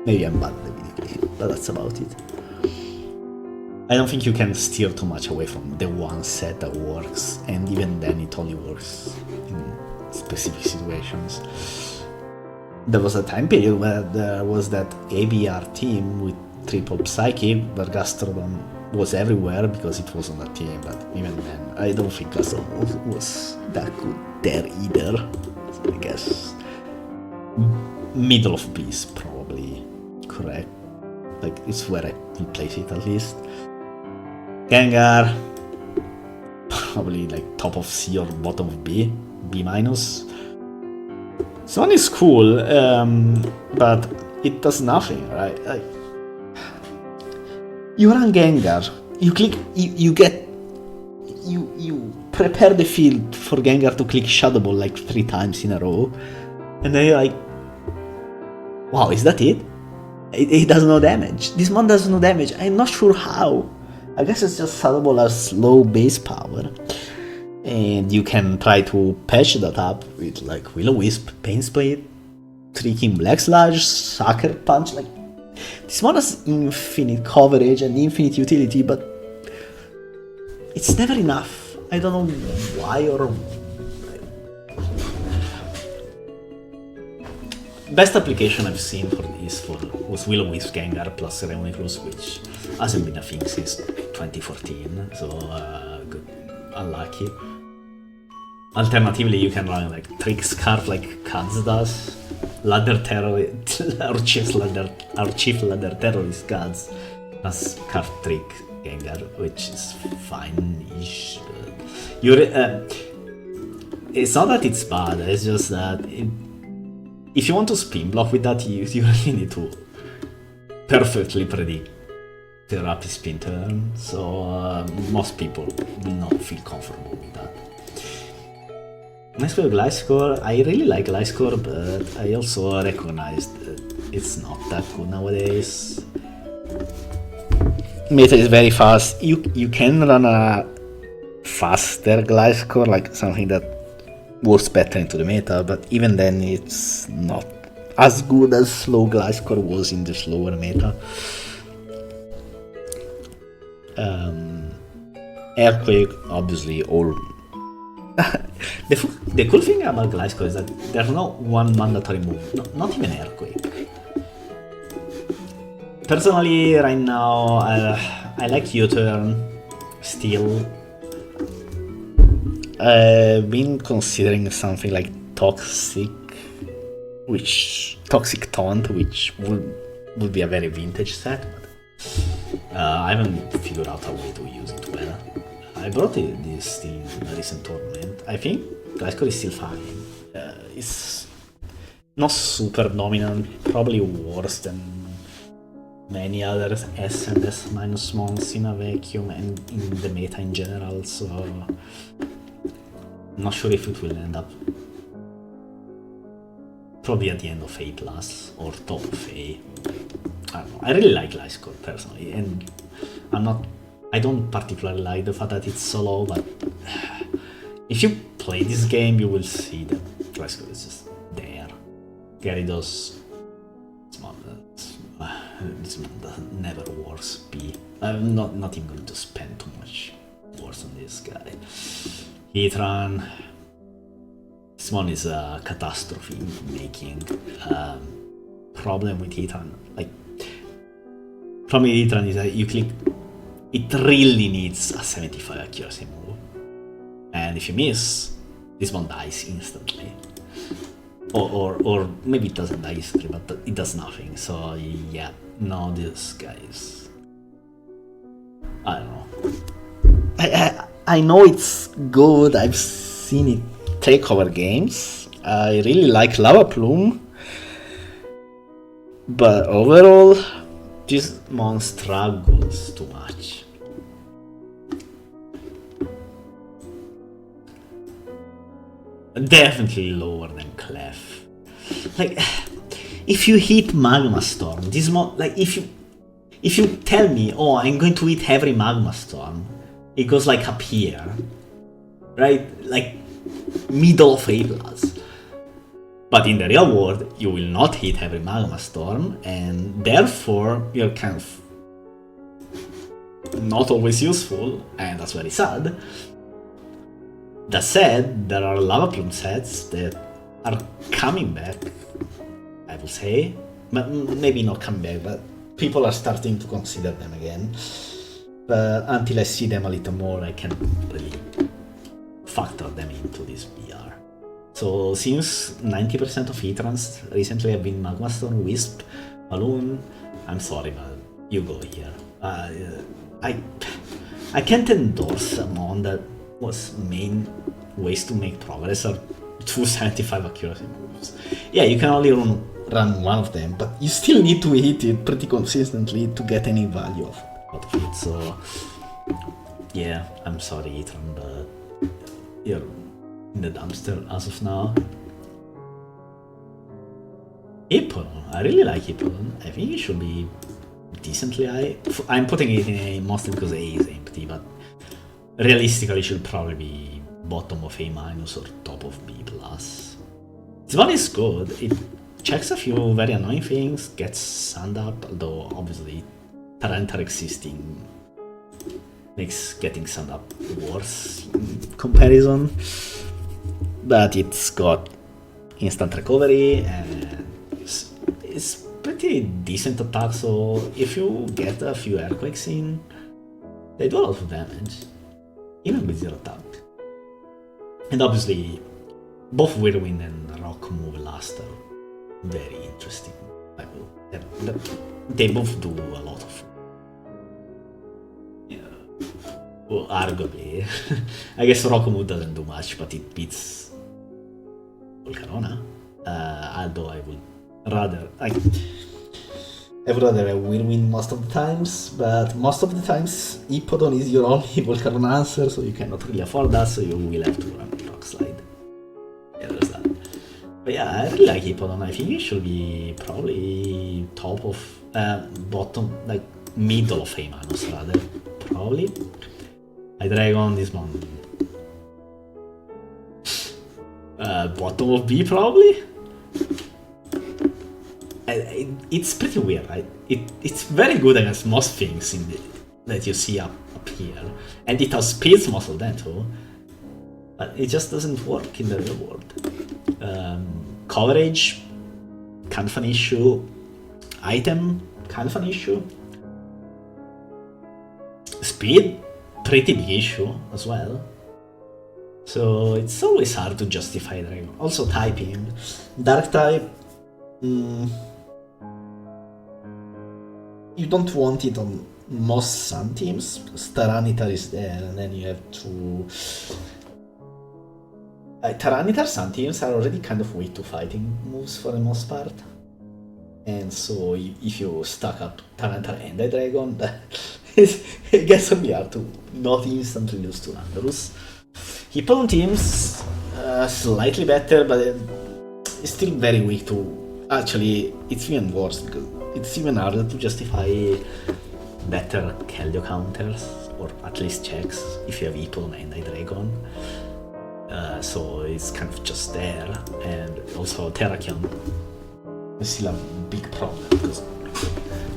Maybe I'm bad at the video game, but that's about it. I don't think you can steer too much away from the one set that works, and even then it only works in specific situations. There was a time period where there was that ABR team with triple Psyche, where Gastrodon was everywhere because it was on the team, but even then, I don't think Gastrodon was that good there either. So I guess middle of B is probably correct. Like, it's where I will place it at least. Gengar, probably like top of C or bottom of B, B minus. This one is cool, but it does nothing, right? Like, you run Gengar, you click, you prepare the field for Gengar to click Shadow Ball like 3 times in a row, and then you're like, wow, is that it? It does no damage. This one does no damage. I'm not sure how. I guess it's just Shadow Ball has low base power, and you can try to patch that up with like Will-O-Wisp, Pain Split, Tricking Black Sludge, Sucker Punch. Like, this one has infinite coverage and infinite utility, but it's never enough. I don't know why or. Best application I've seen for this was Will-O-Wisp Gengar plus Reuniclus, which hasn't been a thing since 2014, so good, unlucky. Alternatively, you can run like Trick Scarf like Kads does, Ladder Terrorist, our chief Ladder Terrorist Kads as Scarf Trick Gengar, which is fine-ish. It's not that it's bad, it's just that if you want to spin block with that, you really need to perfectly predict the rapid spin turn, so most people will not feel comfortable with that. Next we have Gliscor. I really like Gliscor, but I also recognize that it's not that good nowadays. Meta is very fast. You can run a faster Gliscor, like something that works better into the meta, but even then it's not as good as slow Gliscor was in the slower meta. Earthquake, obviously, all. The cool thing about Gliscor is that there's no one mandatory move, not even Earthquake. Personally, right now, I like U-turn still. I've been considering something like Toxic Taunt, which would be a very vintage set, but I haven't figured out a way to use it well. I brought this still in a recent tournament. I think Gliscor is still fine. It's not super dominant, probably worse than many other S and S minus mons in a vacuum and in the meta in general, so I'm not sure if it will end up probably at the end of A+, or top of A. I don't know. I really like Gliscor personally, and I don't particularly like the fact that it's so low, but if you play this game, you will see that Gliscor is just there. Gyarados, this man never works B. I'm not even going to spend too much words on this guy. Heatran. This one is a catastrophe making. problem with Hitran. Like, problem with Hitran is that you click, it really needs a 75 accuracy move. And if you miss, this one dies instantly. Or maybe it doesn't die instantly, but it does nothing. So yeah, no, this guy is, I don't know. I know it's good, I've seen it take over games. I really like Lava Plume. But overall, this mon struggles too much. Definitely lower than Clef. Like, if you hit Magma Storm, this mon, like, if you tell me, oh, I'm going to hit every Magma Storm, it goes like up here, right? Like middle of A+. But in the real world, you will not hit every Magma Storm, and therefore you're kind of not always useful, and that's very sad. That said, there are Lava Plume sets that are coming back, I will say. But maybe not coming back, but people are starting to consider them again. But until I see them a little more, I can really factor them into this VR. So since 90% of Hitrans recently have been Magma Storm, Wisp, Balloon, I'm sorry, but you go here. I can't endorse a mon that was main ways to make progress are 275 accuracy moves. Yeah, you can only run one of them, but you still need to hit it pretty consistently to get any value out of it. So yeah, I'm sorry, Ethan, but you're in the dumpster as of now. Hippodon, I really like Hippodon. I think it should be decently high. I'm putting it in A mostly because A is empty, but realistically, it should probably be bottom of A- or top of B+. This one is good. It checks a few very annoying things, gets sand up, although obviously Tyranitar existing makes getting sand up worse in comparison. But it's got instant recovery and it's pretty decent attack, so if you get a few earthquakes in, they do a lot of damage. Even with zero attack. And obviously, both Whirlwind and Rock Move last are very interesting. They both do a lot of. Yeah. Well, arguably. I guess Rock Move doesn't do much, but it beats Volcarona. Although I would rather. I would rather have Whirlwind most of the times, but most of the times Hippodon is your only Volcarona answer, so you cannot really afford that, so you will have to run Rock Slide. Yeah, there's that. But yeah, I really like Hippodon. I think it should be probably top of, bottom, like middle of A- rather, probably. Hydreigon, this one. Bottom of B, probably? It's pretty weird, right? It's very good against most things that you see up here, and it outspeeds most of them too, but it just doesn't work in the real world. Coverage, kind of an issue. Item, kind of an issue. Speed, pretty big issue as well. So it's always hard to justify Dragon. Also typing. Dark type, you don't want it on most Sun teams. Tyranitar is there, and then you have to. Tyranitar Sun teams are already kind of weak to fighting moves for the most part. And so if you stack up Tyranitar and the Dragon, it gets really hard to not instantly lose to Landorus. Hippodon teams, slightly better, but it's still very weak to. Actually, it's even worse because it's even harder to justify better Keldeo counters, or at least checks, if you have Hippodon and Hydreigon. So it's kind of just there, and also Terrakion is still a big problem because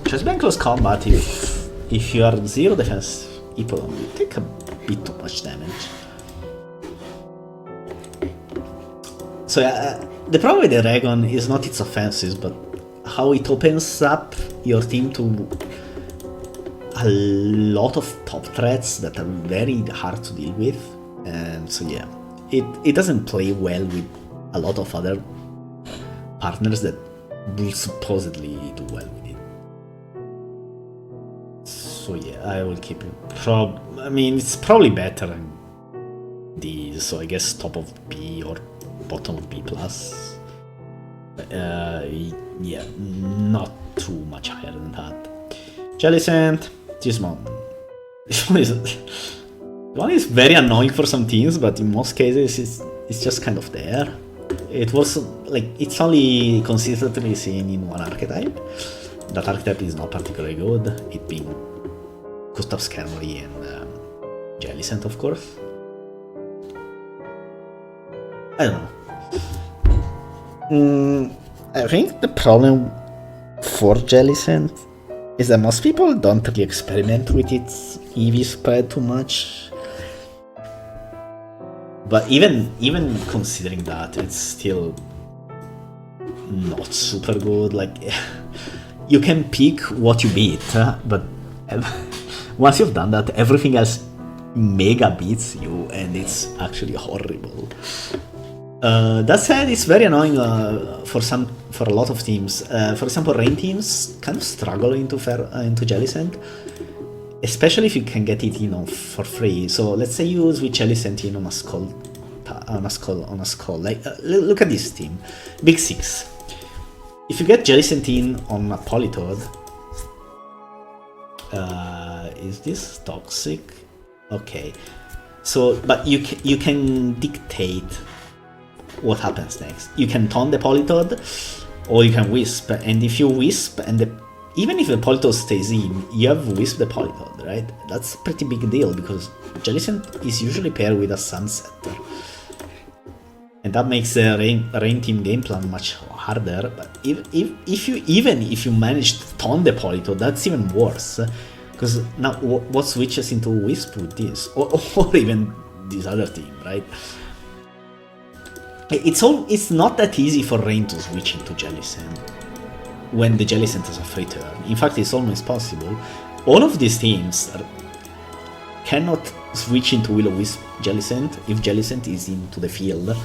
just being close combat, if you are zero defense Hippodon, you take a bit too much damage. So the problem with the Dragon is not its offenses, but how it opens up your team to a lot of top threats that are very hard to deal with. And so yeah, it doesn't play well with a lot of other partners that will supposedly do well with it. So yeah, I will keep it. I mean, it's probably better than these, so I guess top of B or bottom of B plus. Yeah, not too much higher than that. Jellicent, this one is very annoying for some teams, but in most cases it's just kind of there. It was like it's only consistently seen in one archetype. That archetype is not particularly good, it being Gustav's Skarmory and Jellicent, of course. I don't know. I think the problem for Jellicent is that most people don't really experiment with its EV spread too much. But even considering that, it's still not super good. Like, you can pick what you beat, but once you've done that, everything else mega beats you, and it's actually horrible. That said, it's very annoying for a lot of teams. For example, rain teams kind of struggle into Jellicent, especially if you can get it for free. So let's say you switch Jellicent in on a skull. Like look at this team, Big Six. If you get Jellicent in on a Politoed, is this toxic? Okay, so but you can dictate what happens next. You can taunt the Politoed, or you can Wisp, and if you Wisp and even if the Politoed stays in, you have Wisp the Politoed, right? That's a pretty big deal because Jellicent is usually paired with a Sunsetter, and that makes the rain team game plan much harder. But if you manage to taunt the Politoed, that's even worse, because now what switches into Wisp with this, or even this other team, right? It's not that easy for Rain to switch into Jellicent when the Jellicent is a free turn. In fact, it's almost possible. All of these teams cannot switch into Will-O-Wisp Jellicent if Jellicent is into the field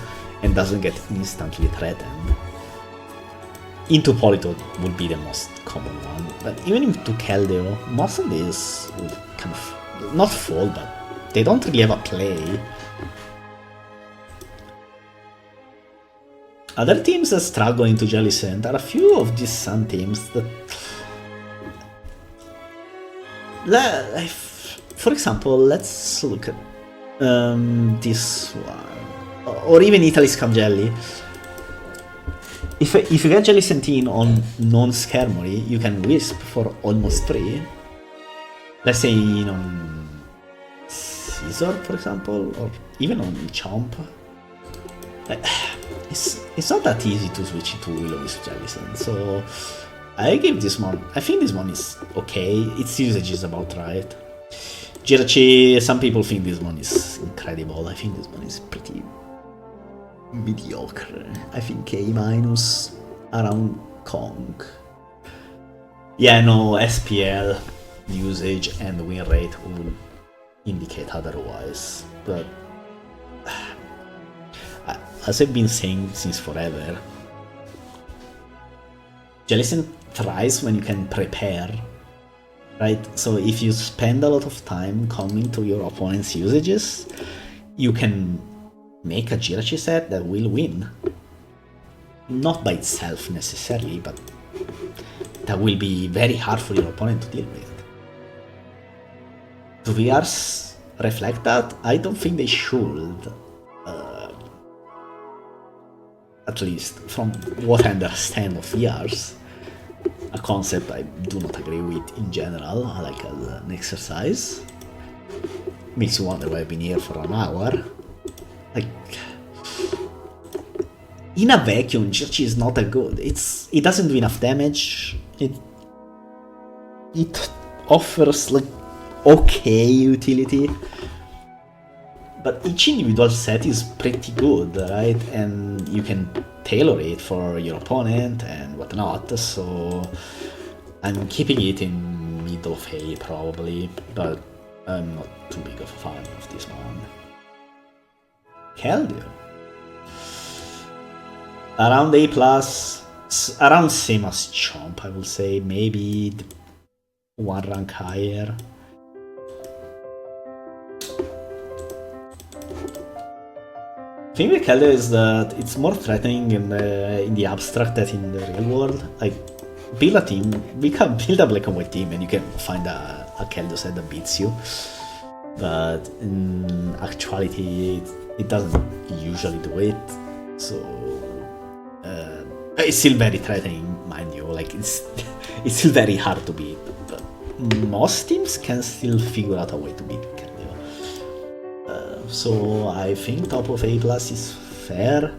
and doesn't get instantly threatened. Into Politoed would be the most common one, but even into Keldeo, most of these would kind of not fall, but they don't really have a play. Other teams that struggle into Jellicent are a few of these Sun teams that, for example, let's look at this one, or even Italy's Camgelli. If you get Jellicent in on non-Skarmory, you can Wisp for almost free. Let's say on Scizor, for example, or even on Chomp. It's not that easy to switch into Will-O-Wisp Jellicent, so I give this one. I think this one is okay. Its usage is about right. Jirachi, some people think this one is incredible. I think this one is pretty mediocre. I think A- around Kong. Yeah, no, SPL usage and win rate will indicate otherwise, but as I've been saying since forever, Jellicent thrives when you can prepare, right? So if you spend a lot of time coming to your opponent's usages, you can make a Jirachi set that will win. Not by itself necessarily, but that will be very hard for your opponent to deal with. Do VRs reflect that? I don't think they should. At least from what I understand of VRs, a concept I do not agree with in general, like as an exercise. Makes you wonder why I've been here for an hour. Like, in a vacuum, Jirachi is not that good. It doesn't do enough damage. It offers like okay utility, but each individual set is pretty good, right? And you can tailor it for your opponent and whatnot, so I'm keeping it in middle of A probably, but I'm not too big of a fan of this one. Hell yeah. Around A+, around same as Chomp, I will say, maybe one rank higher. The thing with Kelder is that it's more threatening in the abstract than in the real world. Like, build a team, we can build a black and white team and you can find a Kelder set that beats you. But in actuality, it doesn't usually do it. So, it's still very threatening, mind you. Like, it's still very hard to beat. But most teams can still figure out a way to beat Kelder. So I think top of A+ is fair.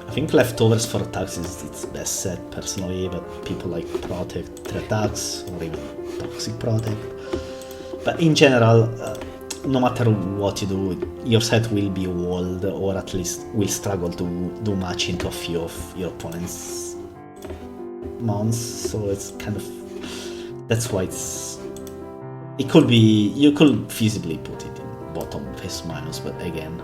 I think Leftovers for attacks is its best set personally, but people like Protect, attacks, or even Toxic Protect. But in general, no matter what you do, your set will be walled, or at least will struggle to do much into a few of your opponent's mons, so it's kind of... that's why it could be... you could feasibly put it in bottom S-, but again,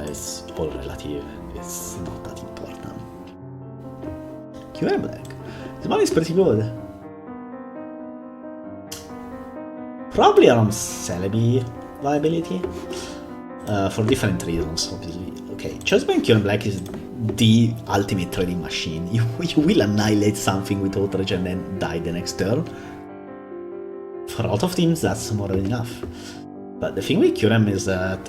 it's all relative, it's not that important. QR Black. This one is pretty good. Probably around Celebi Viability. For different reasons, obviously. Okay, Choice by QR Black is the ultimate trading machine. You will annihilate something with outrage and then die the next turn. For a lot of teams, that's more than enough. But the thing with Curem is that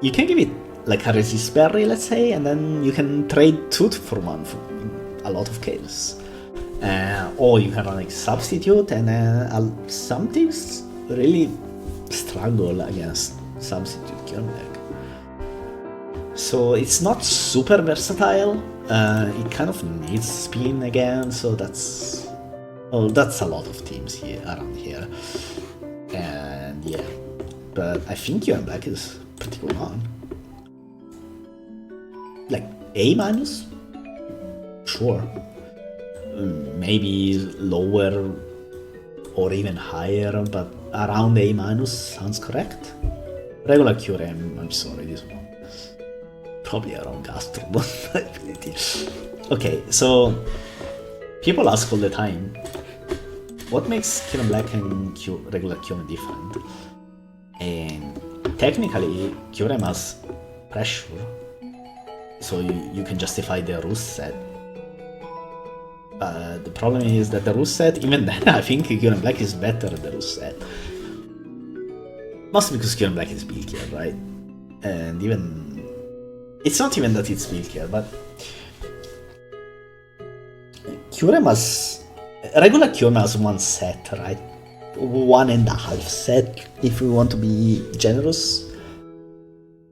you can give it like a resist berry, let's say, and then you can trade 2 for 1 for a lot of cases. Or you can run like substitute, and some teams really struggle against substitute Curem deck. So it's not super versatile. It kind of needs spin again, so that's... well, that's a lot of teams here around here, and yeah, but I think Curem Black is pretty good on. Like A-, sure, maybe lower or even higher, but around A- sounds correct. Regular Curem, I'm sorry, this one probably around Gastro Viability. Okay, so people ask all the time, what makes Curem Black and regular Curem different? And technically, Curem has pressure, so you can justify the roost set. The problem is that the roost set, even then, I think Curem Black is better than the roost set. Mostly because Curem Black is bulkier, right? And even... it's not even that it's bulkier, but... Curem has... regular Curem has 1 set, right? 1.5 set, if we want to be generous.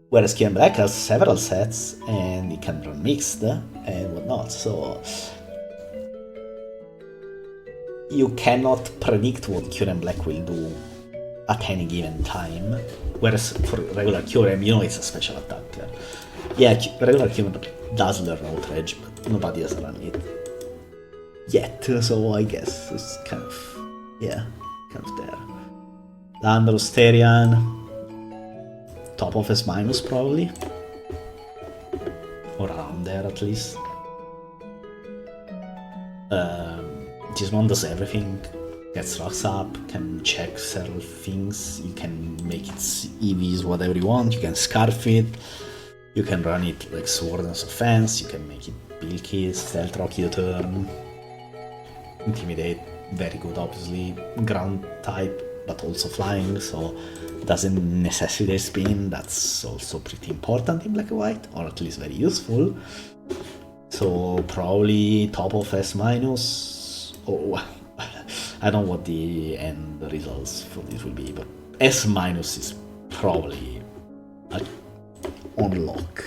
Whereas Curem Black has several sets, and it can run mixed and whatnot, so... you cannot predict what Curem Black will do at any given time. Whereas for regular Curem, you know it's a special attacker. Yeah, regular Curem does learn outrage, but nobody has run it yet, so I guess it's kind of, yeah, kind of there. Landros Therian, top of S- probably, or around there at least. This one does everything, gets rocks up, can check several things, you can make it EVs whatever you want, you can scarf it, you can run it like Sword's Offense, you can make it bulky, stealth rocky the turn, intimidate, very good obviously, ground type but also flying, so doesn't necessitate spin, that's also pretty important in black and white, or at least very useful. So probably top of S-. Oh, I don't know what the end results for this will be, but S- is probably on lock.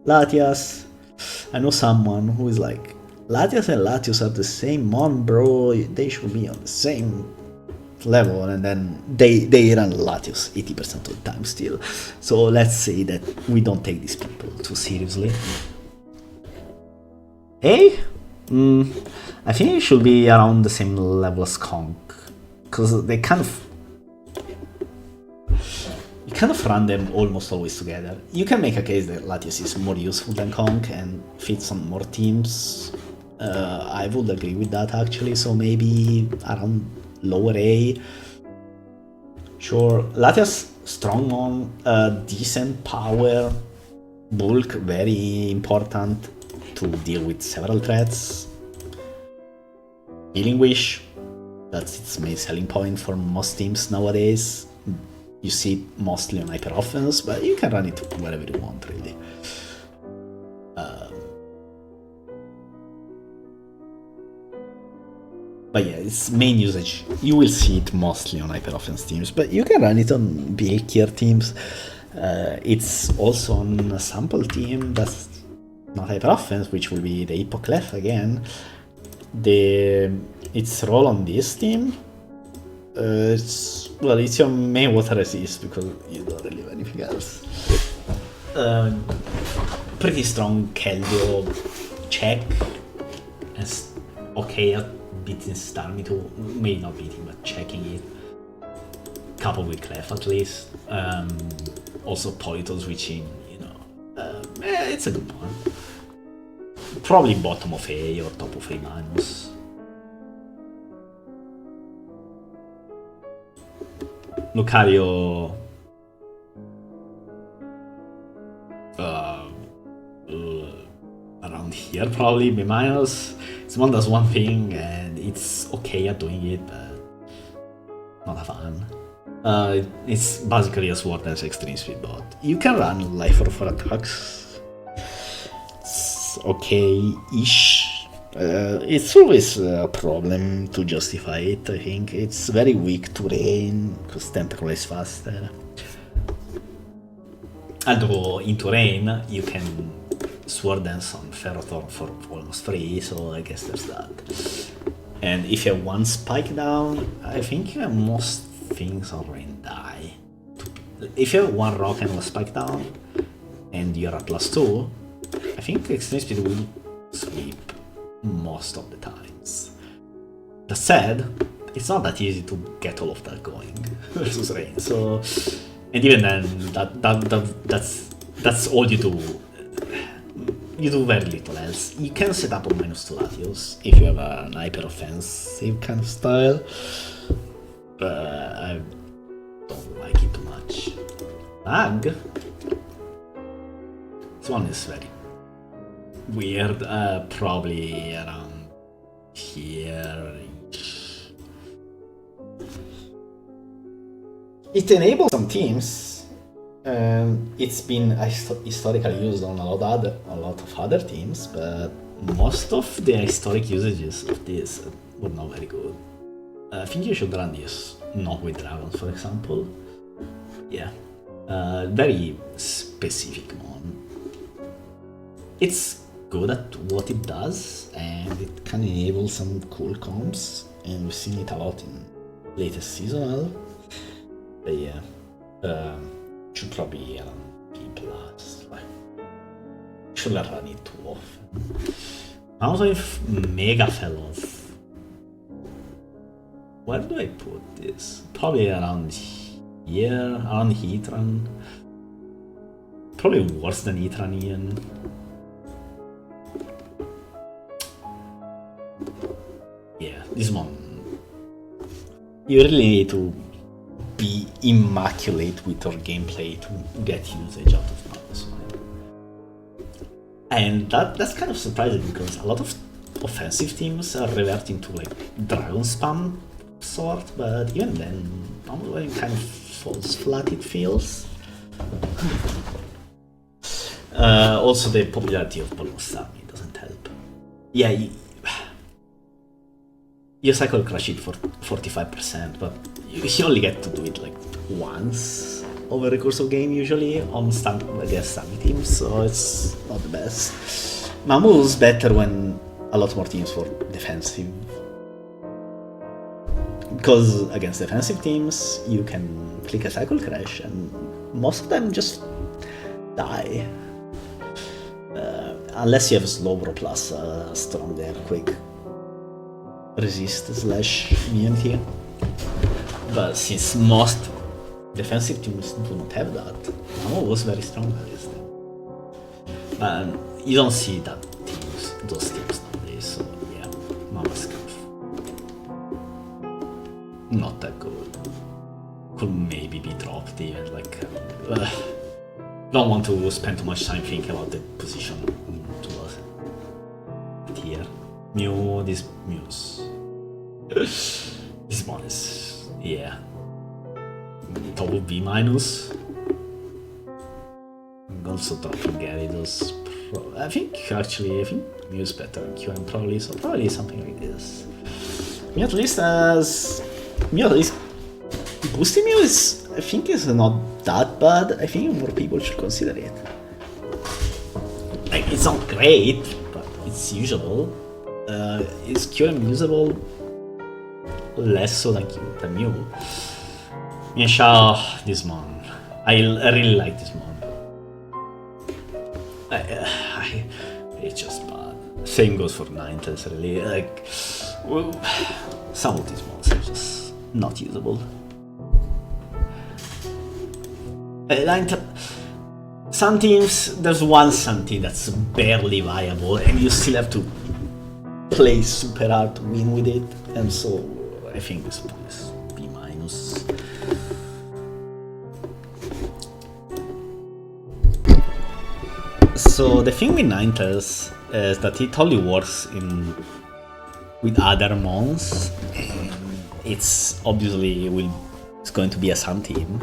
Latias, I know someone who is like, Latias and Latios are the same mon, bro, they should be on the same level, and then they run Latios 80% of the time still. So let's say that we don't take these people too seriously. Hey, I think it should be around the same level as Conk, because they kind of run them almost always together. You can make a case that Latios is more useful than Conk and fits on more teams. I would agree with that actually, so maybe around lower A. Sure, Latias strong on decent power, bulk very important to deal with several threats. Healing Wish, that's its main selling point for most teams nowadays. You see it mostly on hyper offense, but you can run it wherever you want really. But yeah, its main usage, you will see it mostly on hyper offense teams, but you can run it on big tier teams. It's also on a sample team that's not hyper offense, which will be the Hippoclef again. Its role on this team, it's your main water resist because you don't really have anything else. Pretty strong Keldeo check, and okay at beating Starmie too, maybe not beating but checking it. Coupled with Clef at least. Also Polito switching, you know. It's a good one. Probably bottom of A or top of A minus. Lucario around here probably B minus. This one does one thing and it's okay at doing it, but not fun. It's basically a sword and extreme speed bot. You can run life for attacks. It's okay-ish. It's always a problem to justify it, I think. It's very weak to rain, because Tentacle is faster. Although into rain, you can sword dance on Ferrothorn for almost free, so I guess there's that. And if you have one spike down, I think you have most things on rain die. If you have one rock and one spike down, and you're at +2, I think extreme speed will sweep most of the times. That said, it's not that easy to get all of that going versus rain. So, and even then, that's all you do. You do very little else. You can set up on -2 Latios if you have an hyper offensive kind of style. I don't like it too much. Lag. This one is very weird, probably around here. It enables some teams. It's been historically used on a lot of other teams, but most of the historic usages of this were not very good. I think you should run this, not with dragons, for example. Yeah, very specific one. It's good at what it does, and it can enable some cool comps, and we've seen it a lot in latest seasonal. But yeah, should probably be around B+. Shouldn't run it too often. Also, if Mega fell off, where do I put this? Probably around here, around Heatran. Probably worse than Heatran Ian. Yeah, this one. You really need to be immaculate with your gameplay to get usage out of this one. And that's kind of surprising because a lot of offensive teams are reverting to like dragon spam sort, but even then, it kind of falls flat, it feels. Also, the popularity of Bolmostami doesn't help. Yeah, you cycle crush it for 45%, but you only get to do it like once over the course of game usually on against Stami teams, so it's not the best. Mamu's better when a lot more teams were defensive. because against defensive teams you can click a cycle crash and most of them just die. Unless you have Slowbro plus strong quick resist / immunity. But since most defensive teams do not have that, Mamo was very strong against them. You don't see those teams nowadays, so yeah, Mama's kind of not that good. Could maybe be dropped even, like, don't want to spend too much time thinking about the position here. This Muse. This one is, yeah. Top of B-. I'm also dropping Gyarados. I think Muse better than QM probably, so probably something like this. Me at least boosting Muse, I think is not that bad. I think more people should consider it. Like, it's not great, but it's usable. Is QM usable? Less so than Mew. Yeah, this one. I really like this one. It's just bad. Same goes for Ninetales, really. Like, well, some of these ones are just not usable. Some teams, there's one Sun team that's barely viable, and you still have to play super hard to win with it, and so I think this one is B-. So the thing with Ninetales is that it only works with other mons, and it's obviously it's going to be a Sun team.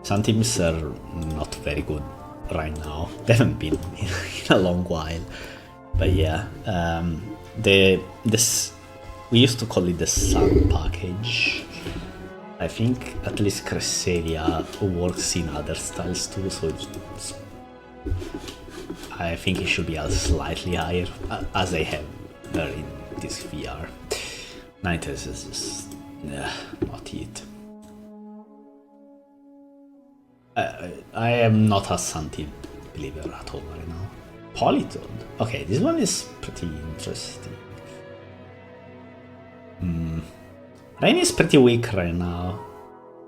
Sun teams are not very good right now. They haven't been in a long while. But yeah, we used to call it the Sun package. I think at least Cresselia works in other styles too, so I think it should be slightly higher, as I have in this VR. Ninetales is just not it. I am not a Sun team believer at all right now. Politoed. Okay, this one is pretty interesting. Rain is pretty weak right now.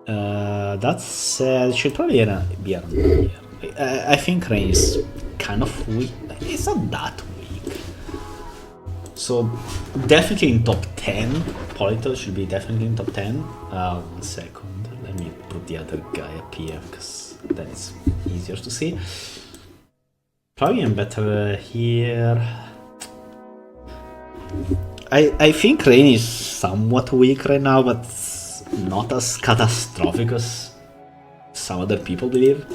That said, should probably be around here. I think Rain is kind of weak. It's not that weak. So definitely in top 10. Politoed should be definitely in top 10. 1 second. Let me put the other guy up here because then it's easier to see. Probably I'm better here. I think Rain is somewhat weak right now, but not as catastrophic as some other people believe.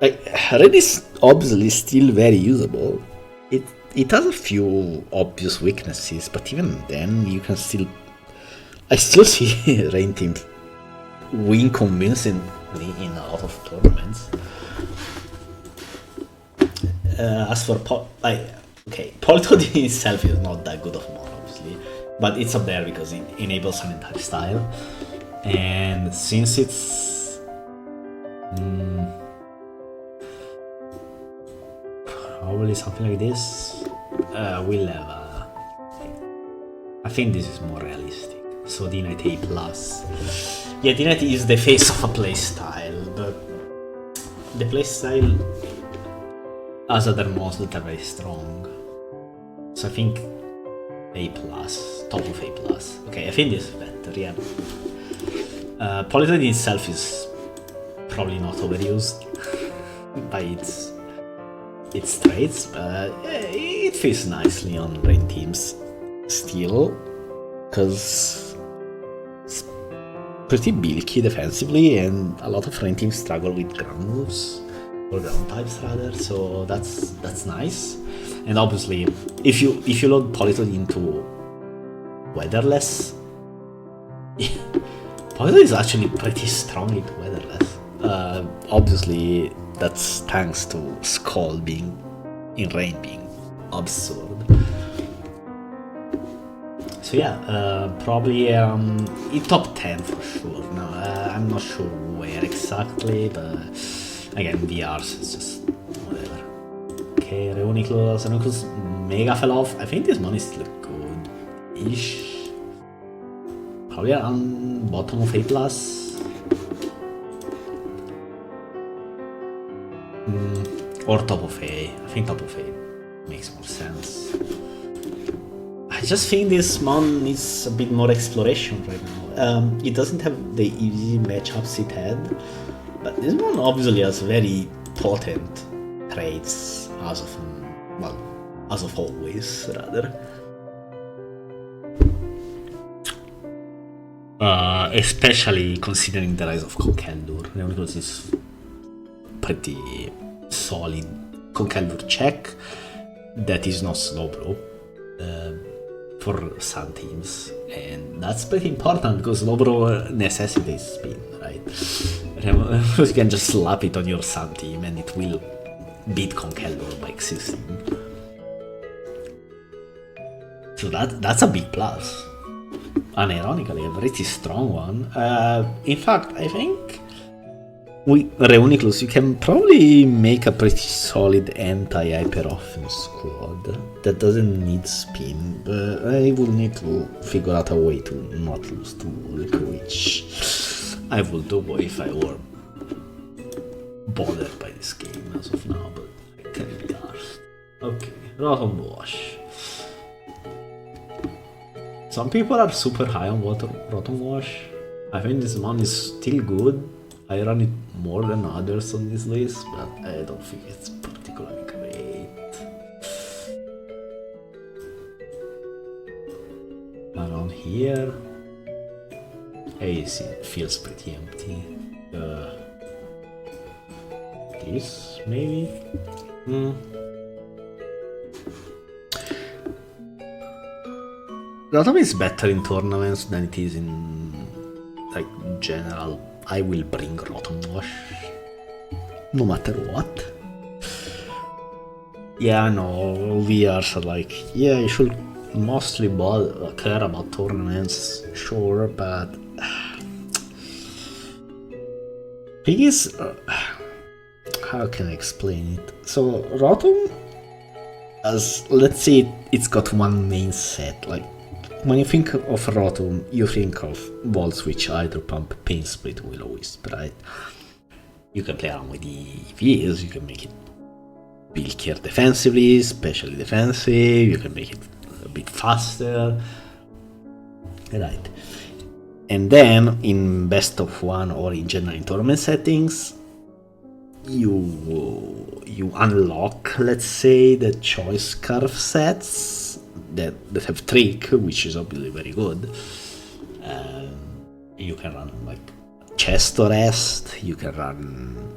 Rain is obviously still very usable. It has a few obvious weaknesses, but even then you can still... I still see Rain teams win convincingly in a lot of tournaments. As for Politoed in itself is not that good of a mon, obviously, but it's up there because it enables an entire style, and since it's probably something like this, we'll have I think this is more realistic. So D-Knight A+. Yeah, D-Knight is the face of a playstyle, but the playstyle has other mons that are very strong. So I think A+, top of A+. Okay, I think this is better, yeah. Politoed itself is probably not overused by its traits, but it fits nicely on Rain teams still, because it's pretty bulky defensively, and a lot of Rain teams struggle with ground moves, or ground types rather, so that's nice. And obviously, if you load Politoed into Weatherless, Politoed is actually pretty strong into Weatherless. Obviously, that's thanks to Skull being in Rain being absurd. So yeah, probably in top 10 for sure. No, I'm not sure where exactly, but again, VRs, it's just whatever. Okay, Reuniclus mega fell off. I think this money still good-ish. Probably around bottom of A+. Or top of A. I think top of A makes more sense. I just think this mon needs a bit more exploration right now. It doesn't have the easy matchups it had, but this one obviously has very potent traits as of always, rather. Especially considering the rise of Conkeldur, because it's pretty solid Conkeldur check that is not Slowbro for some teams, and that's pretty important because Slowbro necessitates spin, right? You can just slap it on your Sun team and it will beat Conkeldur by existing. So that's a big plus. Unironically, a pretty strong one. In fact, I think with Reuniclus you can probably make a pretty solid anti-hyper-offense squad that doesn't need spin, but I will need to figure out a way to not lose to Ulk, which I will do if I were bothered by this game as of now, but I can be arsed. Okay, Rotom Wash. Some people are super high on Rotom Wash. I think this one is still good. I run it more than others on this list, but I don't think it's particularly great. Around here, it feels pretty empty. This, maybe? Rotom is better in tournaments than it is in, like, general. I will bring Rotom Wash, no matter what. Yeah, I know, VRs are like, yeah, you should mostly care about tournaments, sure, but thing is, how can I explain it? So Rotom, as let's say it's got one main set, like when you think of Rotom, you think of Volt Switch, Hydro Pump, Pain Split, Will-O-Wisp, right? You can play around with the EVs, you can make it bulkier defensively, specially defensive, you can make it a bit faster, right? And then in best of one or in general in tournament settings, you unlock, let's say, the choice scarf sets that have trick, which is obviously very good. You can run like chest arrest, you can run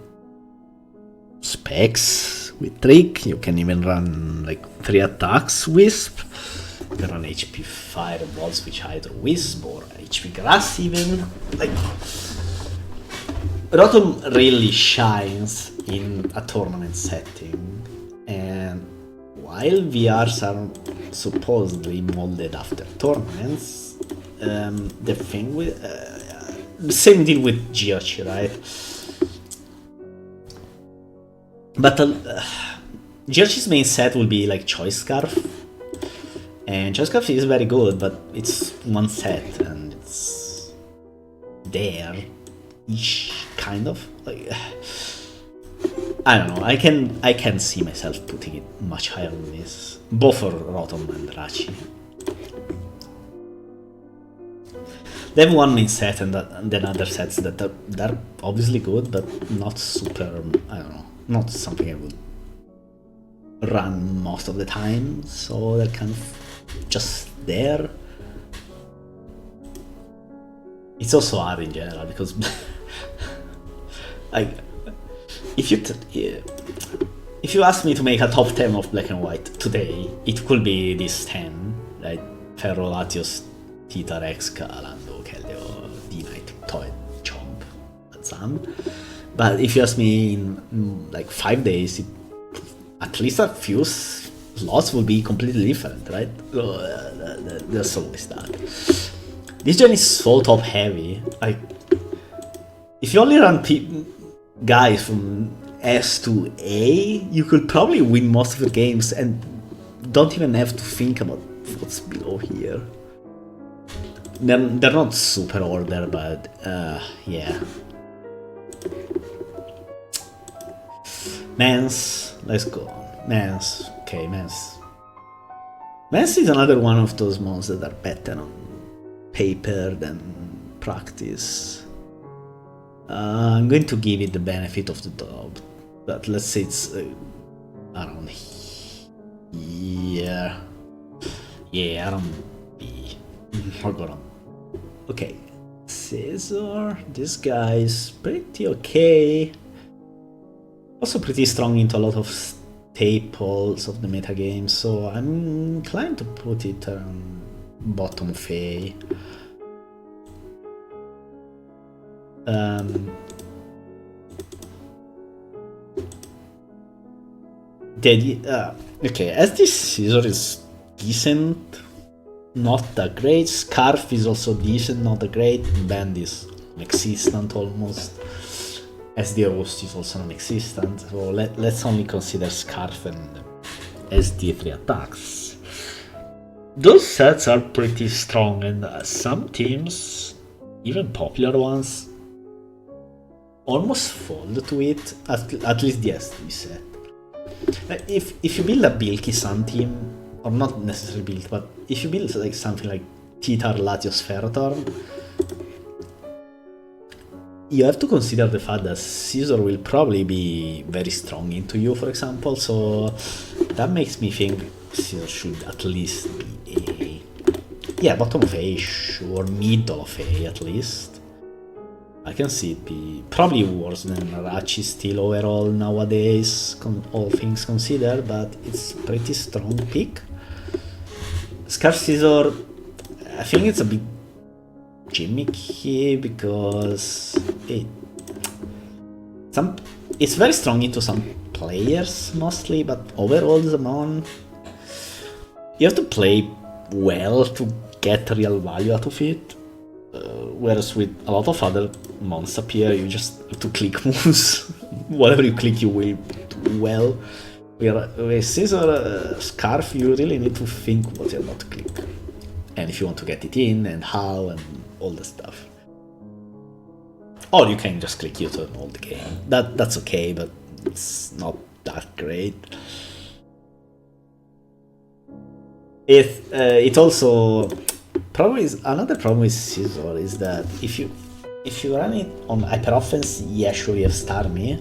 specs with trick, you can even run like 3 attacks wisp, you can run HP Fireball, Switch Hydro Wisp, or HP Grass even. Like, Rotom really shines in a tournament setting, and while VRs are supposedly molded after tournaments, the thing with same deal with Geochi, right? But Geochi's main set will be like Choice Scarf, and Choice Scarf is very good, but it's one set and it's there-ish, kind of. Like, I don't know. I can see myself putting it much higher than this, both for Rotom and Rachi. They have one main set and then other sets that they're obviously good, but not super. I don't know. Not something I would run most of the time. So they're kind of just there. It's also hard in general because, like, if you ask me to make a top 10 of Black and White today, it could be this 10, right? Ferro, Latios, Tita, Rex, Kalando, Keldeo, D-Knight, Toy, Chomp, Zam. But if you ask me in like 5 days, at least a few slots will be completely different, right? So, there's always that. This gen is so top heavy. Like, if you only run guys from S to A, you could probably win most of the games and don't even have to think about what's below here. They're not super order, but yeah. Men's, let's go. Men's, okay, men's. Men's is another one of those mons that are better on paper than practice. I'm going to give it the benefit of the doubt, but let's say it's around here. Yeah, around B. I'll go around. Okay, Caesar, this guy's pretty okay. Also pretty strong into a lot of staples of the metagame, so I'm inclined to put it bottom of A. Okay, as this Caesar is decent, not that great. Scarf is also decent, not that great. Band is non-existent almost. SD Roast is also non-existent, so let's only consider Scarf and SD3 attacks. Those sets are pretty strong, and some teams, even popular ones, almost fold to it, at least the SD set. If you build a Bilky Sun team, or not necessarily build, but if you build like something like Titar Latios Ferrotorn, you have to consider the fact that Caesar will probably be very strong into you, for example, so that makes me think Caesar should at least be A. Yeah, bottom of A, sure, middle of A at least. I can see it be probably worse than Rachi still overall nowadays, all things considered, but it's pretty strong pick. Scarf Caesar, I think it's a bit gimmicky because it's very strong into some players mostly, but overall the mon, you have to play well to get real value out of it. Whereas with a lot of other mons up here, you just have to click moves. Whatever you click, you will do well. With Caesar Scarf, you really need to think what you're about to click, and if you want to get it in, and how, and all the stuff. Or you can just click U-turn all the game. That's okay, but it's not that great. It also probably is another problem with Caesar is that if you run it on hyper offense, yeah, sure you have Starmie.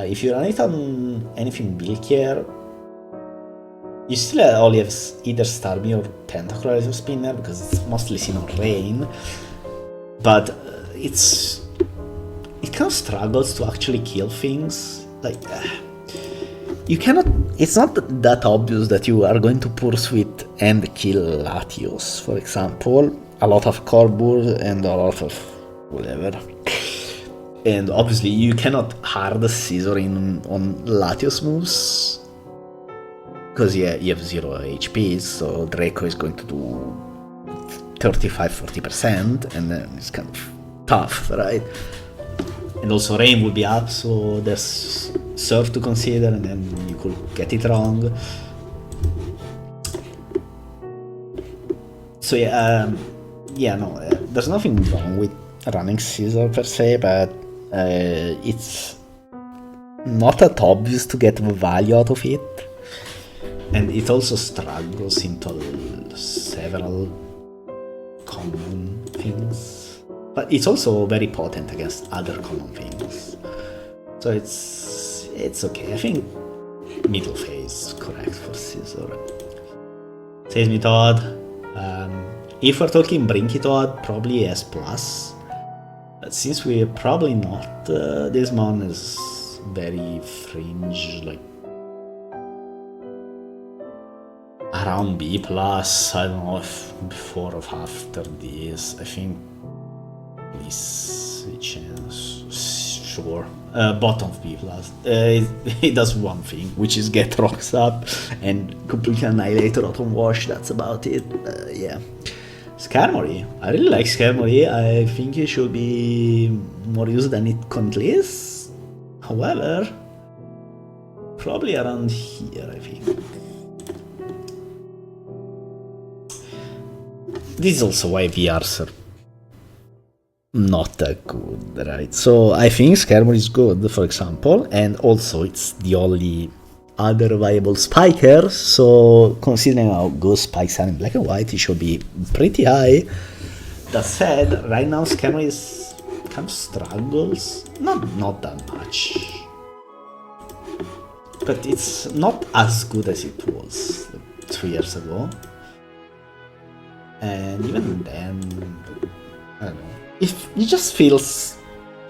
If you run it on anything bulkier, you still only have either Starmie or Tentacruel as your spinner because it's mostly seen on Rain, but it kind of struggles to actually kill things. Like you cannot. It's not that obvious that you are going to Pursuit and kill Latios, for example. A lot of Corbur and a lot of whatever. And obviously you cannot hard Caesar on Latios moves, because yeah, you have 0 HP, so Draco is going to do 35-40%, and then it's kind of tough, right? And also Rain will be up, so there's Surf to consider, and then you could get it wrong. So yeah, there's nothing wrong with running Caesar per se, but it's not that obvious to get the value out of it, and it also struggles into several common things, but it's also very potent against other common things, so it's okay. I think middle phase correct for Caesar. Says me Todd. If we're talking Brinky Todd, probably S+. But since we're probably not, this mon is very fringe, like around B+. I don't know if before or after this. I think this chance sure. Bottom B plus. It does one thing, which is get rocks up and completely annihilate Rotom Wash. That's about it. Yeah. Skarmory. I really like Skarmory. I think it should be more used than it currently is. However, probably around here, I think. This is also why VRs are not that good, right? So I think Skarmory is good, for example, and also it's the only other viable spiker, so considering how good spikes are in black and white, it should be pretty high. That said, right now Skarmory is kind of struggles, not that much, but it's not as good as it was like 2 years ago. And even then, I don't know, it just feels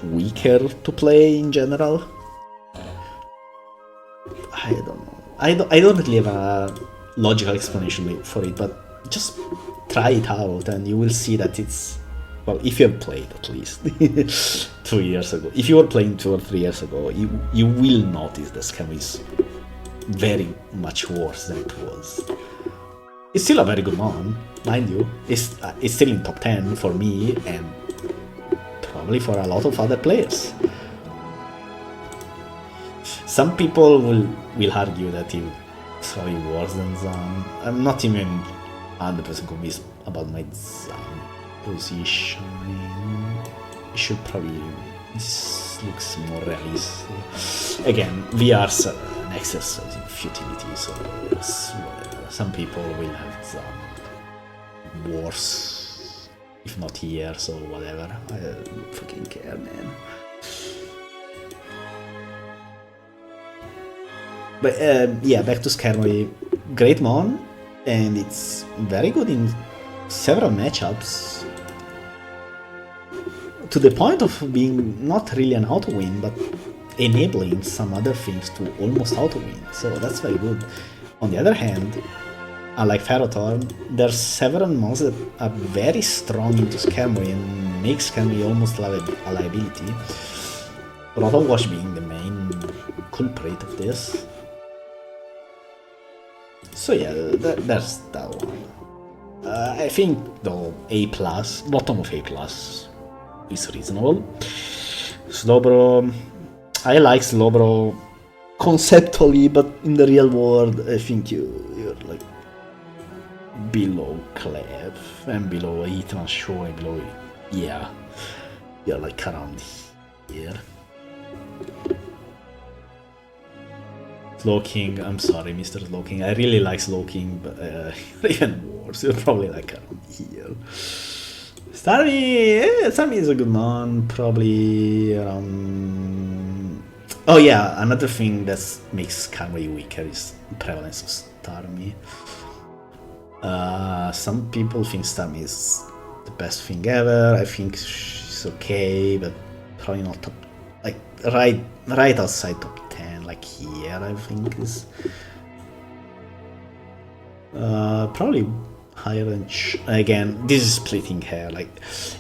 weaker to play in general. I don't know. I don't really have a logical explanation for it, but just try it out and you will see that it's, well, if you have played at least 2 years ago. If you were playing 2 or 3 years ago, you will notice the scam is very much worse than it was. It's still a very good mon, mind you. It's still in top 10 for me and probably for a lot of other players. Some people will argue that it's probably worse than Zan. I'm not even 100% convinced about my Zan positioning. It should probably, this looks more realistic. Again, VR's an exercise in futility, so it's whatever. Some people will have Zan worse, if not years or whatever. I don't fucking care, man. But yeah, back to Skarmory. Great mon, and it's very good in several matchups. To the point of being not really an auto-win, but enabling some other things to almost auto-win. So that's very good. On the other hand, unlike Ferrothorn, there's several mons that are very strong into Skarmory and make Skarmory almost like a liability. Rotom Wash being the main culprit of this. So yeah, that's that one. I think though A+, bottom of A+, is reasonable. Slowbro, I like Slowbro conceptually, but in the real world, I think you're like below Clef and below Ethan Shaw and below, yeah, you're like around here. Slowking, I'm sorry, Mr. Slowking. I really like Slowking, but even worse, you're probably like around here. Starmie is a good mon, probably around. Oh yeah, another thing that makes Skarmory weaker is prevalence of Starmie. Some people think Starmie is the best thing ever. I think she's okay, but probably not top, like right outside top 10, like here I think is probably higher than again, this is splitting hair. Like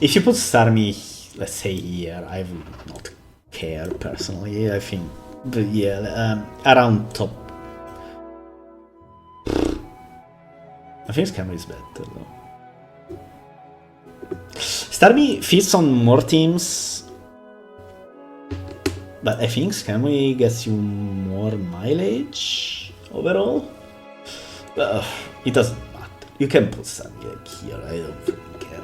if you put Starmie, let's say here, I would not care personally. I think, but yeah, around top. I think Skarmory is better though. Starmie fits on more teams, but I think Skarmory gets you more mileage overall. It doesn't matter. You can put Starmie like here. I don't fucking care,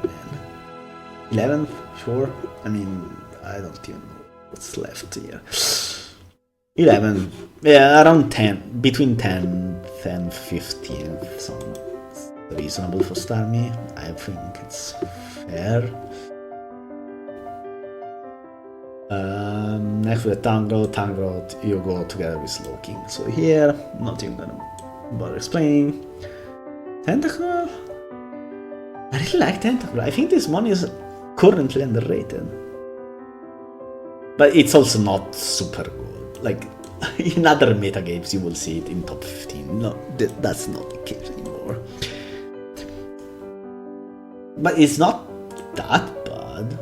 man. 11th, sure. I mean, I don't even know what's left here. 11, yeah, around 10, between 10th and 15th. So reasonable for Starmie. I think it's fair. Next with Tangrowth, you go together with Slowking. So here, not even gonna bother explaining. Tentacle? I really like Tentacle. I think this one is currently underrated. But it's also not super good. Like, in other metagames you will see it in top 15. No, that's not the case anymore. But it's not that bad.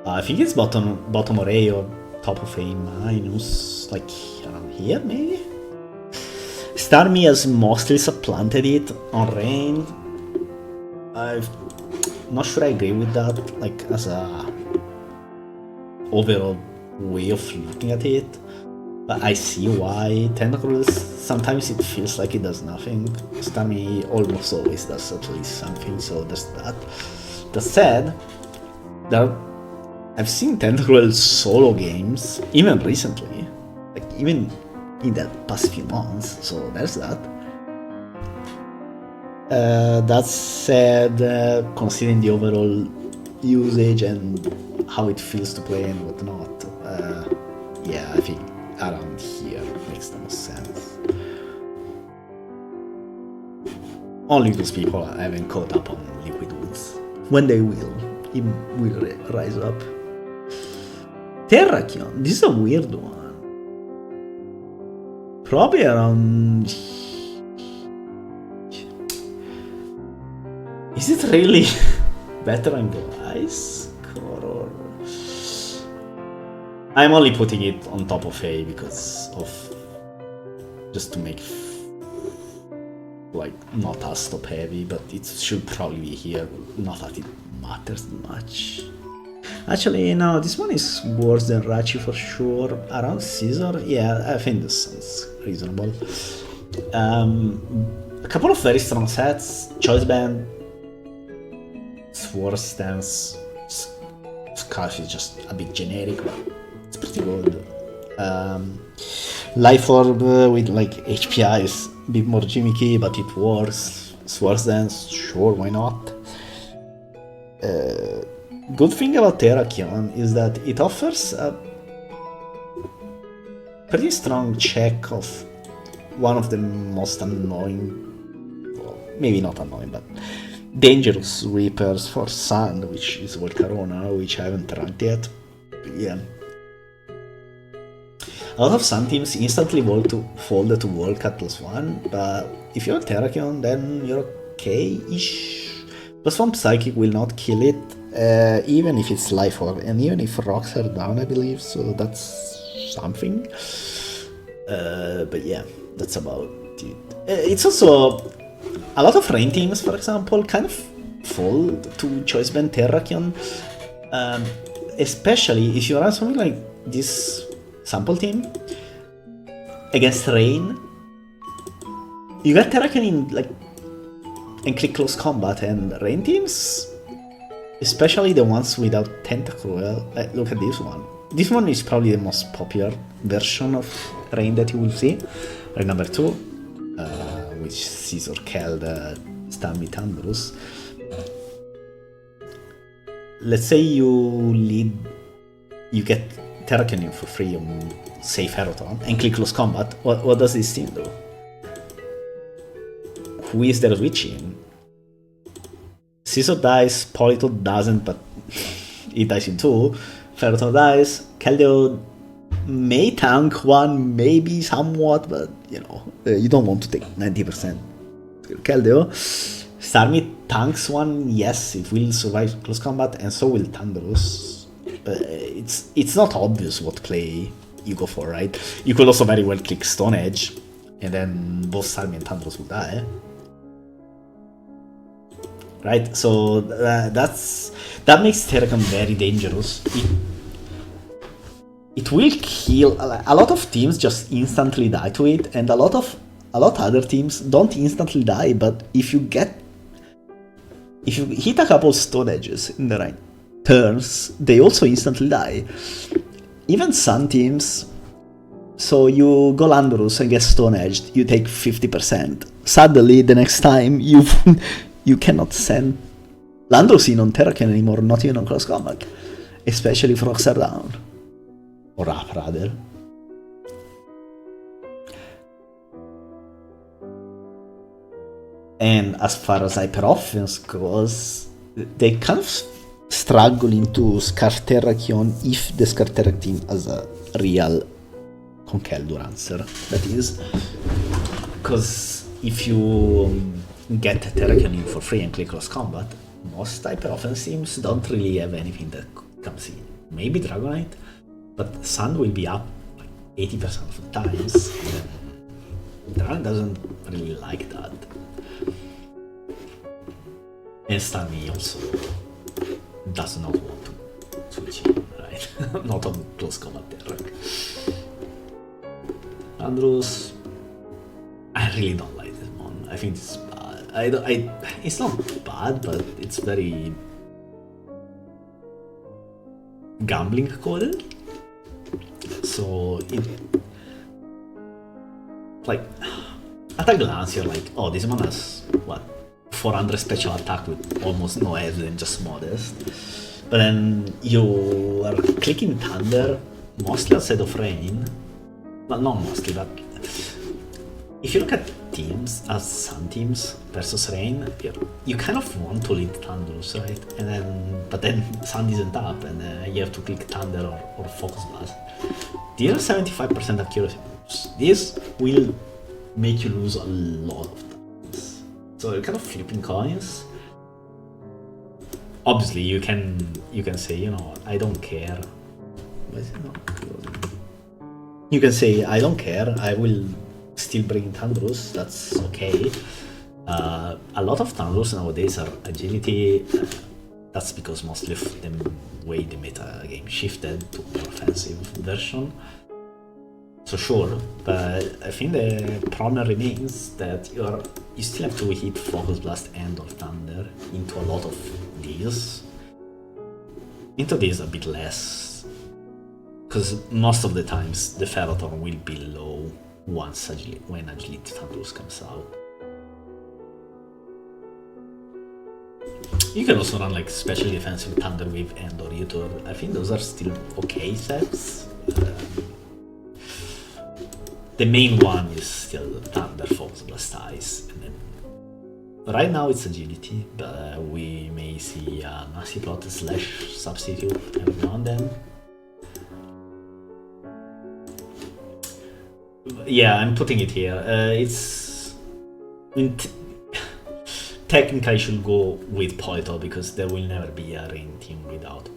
I think it's bottom array or top of A minus, like around here maybe? Starmie has mostly supplanted it on range. I'm not sure I agree with that, like as a overall way of looking at it. But I see why. Tentacruel, sometimes it feels like it does nothing. Starmie almost always does at least something, so there's that. That said, I've seen Tentacruel solo games, even recently, like even in the past few months, so there's that. That said, considering the overall usage and how it feels to play and whatnot, yeah, I think around here makes the most sense. Only those people haven't caught up on Liquid Woods. When they will, it will rise up. Terrakion, this is a weird one. Probably around... Is it really better on Ice Core? I'm only putting it on top of A because of... just to make... like, not as top heavy, but it should probably be here, not that it matters much. Actually, no, this one is worse than Rachi for sure. Around Caesar, yeah, I think this sounds reasonable. A couple of very strong sets. Choice Band, Sword Stance, Scarf is just a bit generic, but it's pretty good. Life Orb with like HPI is a bit more gimmicky, but it works. Sword Dance, sure, why not? Good thing about Terrakion is that it offers a pretty strong check of one of the most annoying, well, maybe not annoying, but dangerous sweepers for Sand, which is Volcarona, which I haven't ranked yet. But yeah. A lot of Sun teams instantly fold to Volcat +1, but if you're Terrakion, then you're okay-ish. +1 Psychic will not kill it, even if it's Life Orb, and even if rocks are down, I believe, so that's something. But yeah, that's about it. It's also... a lot of rain teams, for example, kind of fall to Choice Band Terrakion, especially if you run something like this sample team against rain. You get Terrakion in like and click close combat, and rain teams, especially the ones without Tentacruel, look at this one. This one is probably the most popular version of rain that you will see. Rain number 2, which Caesar killed Starmie Thunderous. Let's say you get Terrakion for free on say Ferroton and click close combat. What does this team do? Who is there switching? Caesar dies, Polito doesn't, but it dies in 2. Ferroton dies, Keldeo may tank one, maybe somewhat, but you know, you don't want to take 90% Keldeo. Starmie tanks one, yes, it will survive close combat, and so will Thunderous. It's not obvious what play you go for, right? You could also very well click Stone Edge, and then both Starmie and Thunderous will die. Right, so that makes Terrakion very dangerous. It will kill a lot of teams, just instantly die to it, and a lot other teams don't instantly die. But if you hit a couple Stone Edges in the right turns, they also instantly die. Even Sun teams. So you go Landorus and get Stone Edged, you take 50%. Suddenly, the next time you cannot send Landorus in on Terrakion anymore, not even on close combat, especially if rocks are down. Or up, rather. And as far as hyper offense goes, they kind of struggle into Scarf Terrakion if the Scarf Terrakion team has a real Conkeldurr answer, that is. Because if you get Terrakion in for free and click close combat, most hyper offense teams don't really have anything that comes in. maybe Dragonite, but Sand will be up like 80% of the times. Dragon doesn't really like that. And Stami also does not want to switch in, right? Not on close combat terror. Andrews, I really don't like this one. I think it's bad. It's not bad, but it's very gambling coded. So it, like, at a glance you're like, oh, this one has what, 400 special attack with almost no evidence, just modest. But then you are clicking Thunder mostly outside of Rain. Well, not mostly, but if you look at teams as Sun teams versus Rain, you kind of want to lead Thunderous, right? And then, but then Sun isn't up, and you have to click Thunder or Focus Blast. These are 75% accuracy moves. This will make you lose a lot of times. So you're kind of flipping coins. Obviously, you can say, you know, I don't care. Why is it not? You can say, I don't care, I will still bring Thunderous, that's okay. A lot of Thunderous nowadays are agility. That's because mostly of the way the meta game shifted to more offensive version. So sure, but I think the problem remains that you still have to hit Focus Blast and or Thunder into a lot of these. Into these a bit less, because most of the times the Ferrothorn will be low once when Agility Thunderous comes out. You can also run like special defensive Thunder Wave and or Utor. I think those are still okay sets. The main one is still Thunder, Focus Blast, Ice, and then right now it's Agility, but we may see a Nasty Plot slash substitute every now and then. Yeah, I'm putting it here. Technically I should go with Polito because there will never be a Rain team without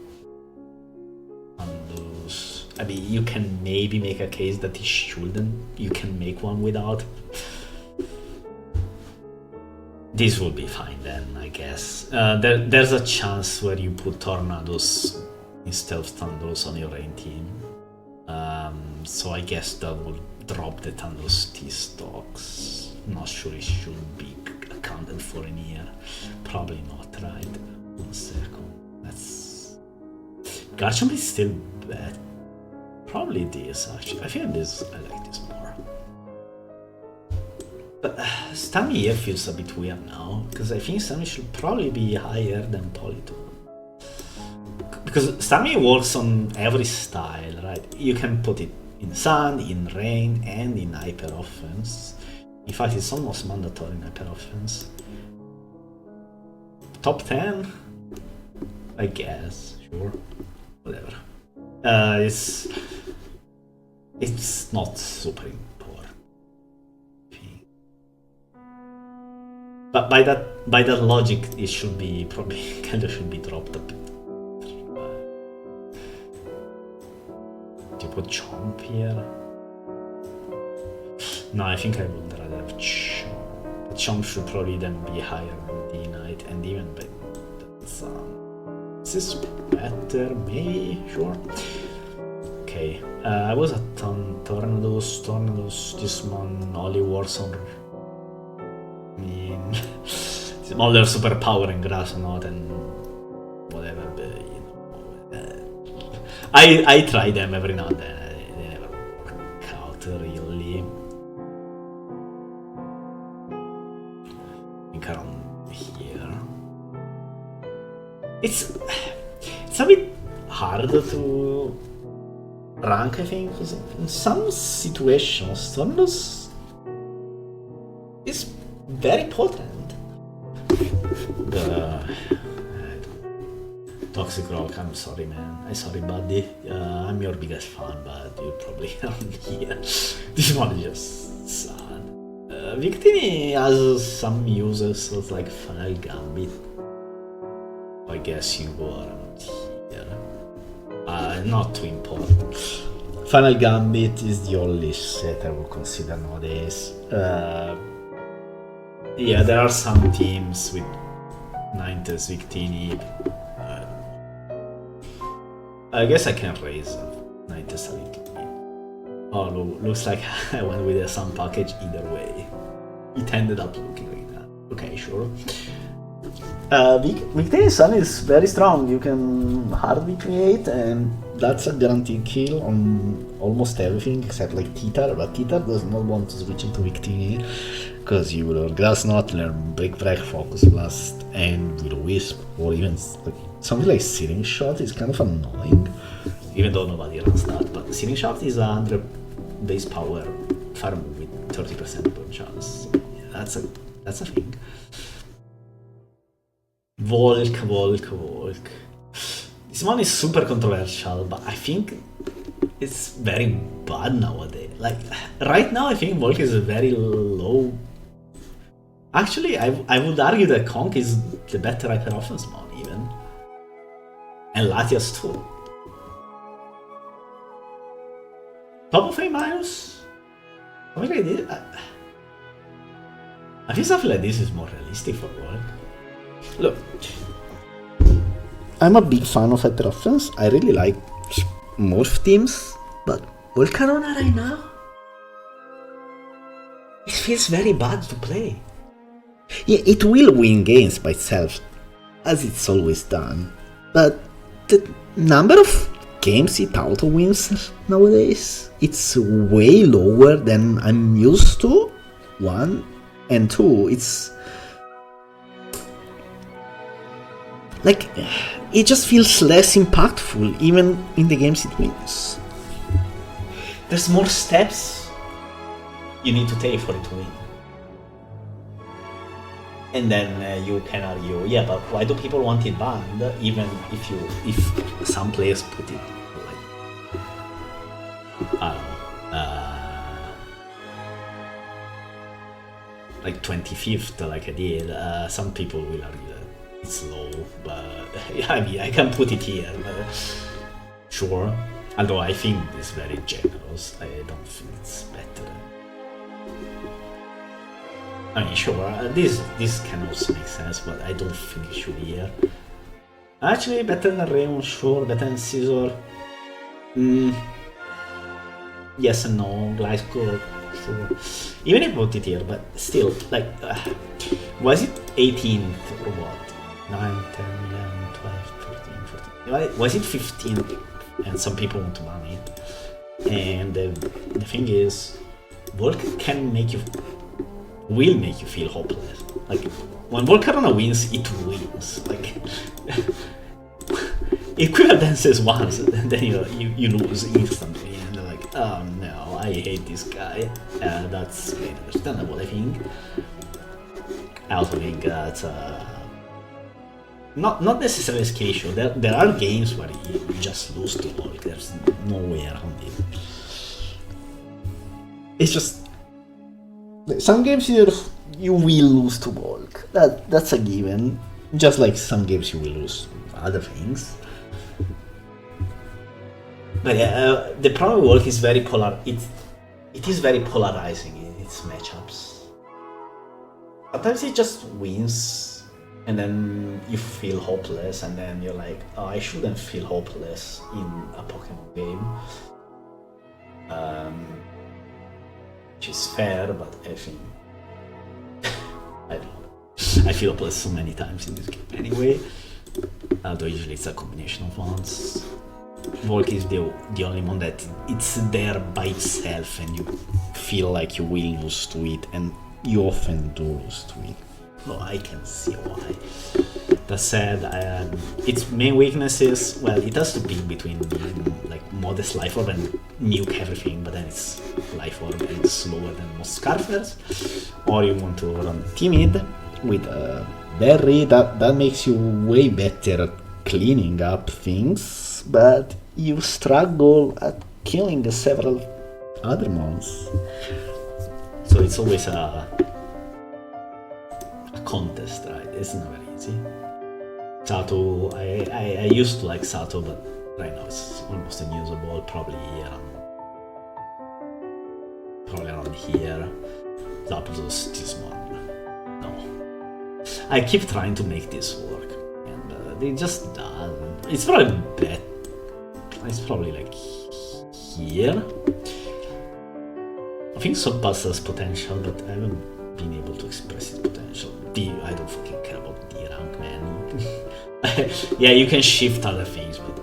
Andus. I mean, you can maybe make a case that it shouldn't. You can make one without. This will be fine then, I guess. There's a chance where you put Tornadoes instead of Thunderous on your Rain team. So I guess that will drop the Thunderous T-Stocks. Not sure it should be accounted for in here. Probably not, right? 1 second. That's... Garchomp is still bad. Probably this, actually. I think this, I like this more. But Stami here feels a bit weird now, because I think Stami should probably be higher than Polito. Because Stami works on every style, right? You can put it in Sun, in Rain, and in Hyper Offense. In fact, it's almost mandatory in Hyper Offense. Top 10? I guess, sure. Whatever. It's not super important. But by that logic, it should be probably kind of should be dropped a bit. Do you put Chomp here? No, I think I would rather have Chomp. Chomp should probably then be higher than D-Knight, and even by that's is this better? Maybe? Sure. Okay, I was at Tornadoes, this one only works on... I mean... all their superpower and grass or not, and... whatever, but, you know... I try them every now and then, they never work out really. I think around here... It's a bit harder to rank, I think, because in some situations, Tornadoes is very potent. The Toxic Rock, I'm sorry, man. I'm sorry, buddy. I'm your biggest fan, but you probably aren't here. This one is just sad. Victini has some uses of like Final Gambit. I guess you go around here. Not too important. Final Gambit is the only set I would consider nowadays. Yeah, there are some teams with 90s Victini. I guess I can raise 90s Victini. Oh, looks like I went with some package either way. It ended up looking like that. Okay, sure. Victini Sun is very strong. You can hard create, and that's a guaranteed kill on almost everything except like Titar, but Titar does not want to switch into Victini because you will Grass Knot, learn Break, Focus Blast, and with a Wisp, or even like, something like Searing Shot is kind of annoying, even though nobody runs that. But Searing Shot is 100 base power farm with 30% burn chance. So yeah, that's a thing. Volk. This one is super controversial, but I think it's very bad nowadays. Like, right now I think Volk is very low. Actually, I would argue that Conk is the better hyper offense mon even. And Latias too. Top of A minus? Something like this? I think something like this is more realistic for Volk. Look, I'm a big fan of hyper offense. I really like morph teams, but Volcarona right now, it feels very bad to play. Yeah, it will win games by itself, as it's always done, but the number of games it auto wins nowadays, it's way lower than I'm used to. 1 and 2, it's like, it just feels less impactful even in the games it wins. There's more steps you need to take for it to win. And then you can argue, yeah, but why do people want it banned even if some players put it like, I don't know, like 25th like I did. Some people will argue that it's low, but I mean, I can put it here, but sure. Although I think it's very generous, I don't think it's better. I mean, sure, this can also make sense, but I don't think it should be here. Actually, better than Raymond, sure, better than Scizor. Yes and no, Gliscor, sure. Even if I put it here, but still, like, was it 18th or what? 9, 10, 11, 12, 13, 14. Was it 15? And some people want to ban it. And the thing is, Volk will make you feel hopeless. Like, when Volcarona wins, it wins. Like, equivalent says once, and then you lose instantly. And you're like, oh no, I hate this guy. That's very understandable, I think. I also think that not necessarily a skill issue. There are games where you just lose to Volk. There's no way around it. It's just some games you will lose to Volk. That's a given. Just like some games you will lose other things. But yeah, the problem with Volk is very it is very polarizing in its matchups. Sometimes it just wins, and then you feel hopeless, and then you're like, oh, I shouldn't feel hopeless in a Pokemon game. Which is fair, but I think I don't know. I feel hopeless so many times in this game anyway. Although usually it's a combination of ones. Volk is the only one that it's there by itself, and you feel like you will lose to it, and you often do lose to it. No, I can see why. That said, its main weaknesses, well, it has to pick between being like modest life orb and nuke everything, but then it's life orb and it's slower than most Scarfers. Or you want to run timid with a berry, that makes you way better at cleaning up things, but you struggle at killing several other mons. So it's always a contest, right? It's not very easy. Sato, I used to like Sato, but right now it's almost unusable, probably around here. Zapdos, this one. No. I keep trying to make this work, and it just doesn't. It's probably bad. It's probably like here. I think Subpass has potential, but I haven't been able to express its potential. I don't fucking care about D rank, man. Yeah, you can shift other things, but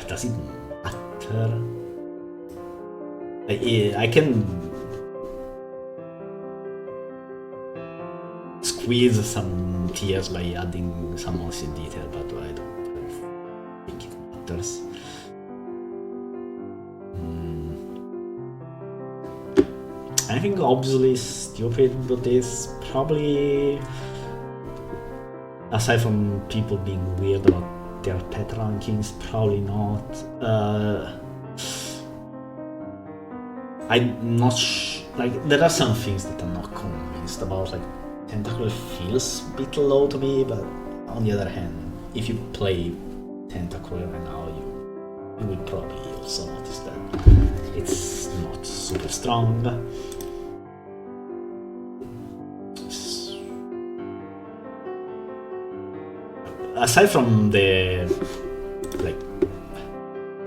does it matter? I can squeeze some tiers by adding some more in detail, but I don't think it matters. Anything obviously stupid with this? Probably, aside from people being weird about their pet rankings, probably not. I'm not like, there are some things that I'm not convinced about. Like, Tentacle feels a bit low to me, but on the other hand, if you play Tentacle right now, you will probably also notice that it's not super strong. Aside from the, like,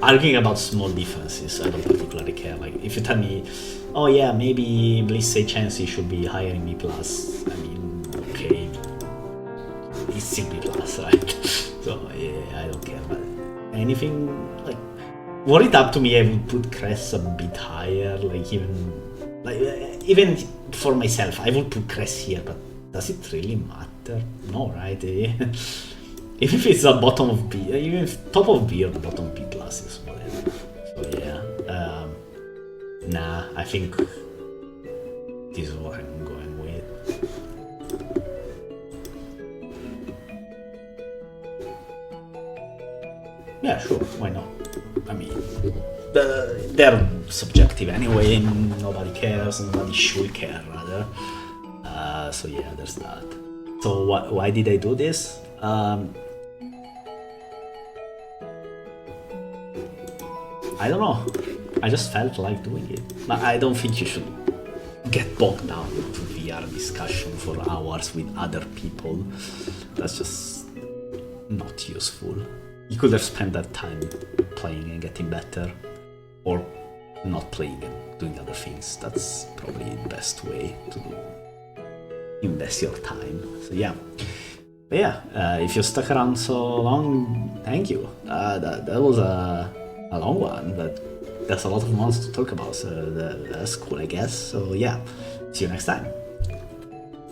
arguing about small differences, I don't particularly care. Like, if you tell me, oh yeah, maybe Blissey Chansey should be higher in B+, I mean, okay, it's simply plus, right? So yeah, I don't care. But anything, like, were it up to me, I would put Cress a bit higher, like, even for myself, I would put Cress here, but does it really matter? No, right? Even if it's a bottom of B, even if top of B or the bottom of B plus is whatever. So yeah, nah, I think this is what I'm going with. Yeah, sure, why not? I mean, they're subjective anyway, nobody cares, nobody should care rather. So yeah, there's that. So why did I do this? I don't know, I just felt like doing it. But I don't think you should get bogged down into VR discussion for hours with other people. That's just not useful. You could have spent that time playing and getting better, or not playing and doing other things. That's probably the best way to invest your time. So yeah. But yeah, if you stuck around so long, thank you. That was a long one, but there's a lot of monsters to talk about, so that's cool, I guess. So yeah, see you next time.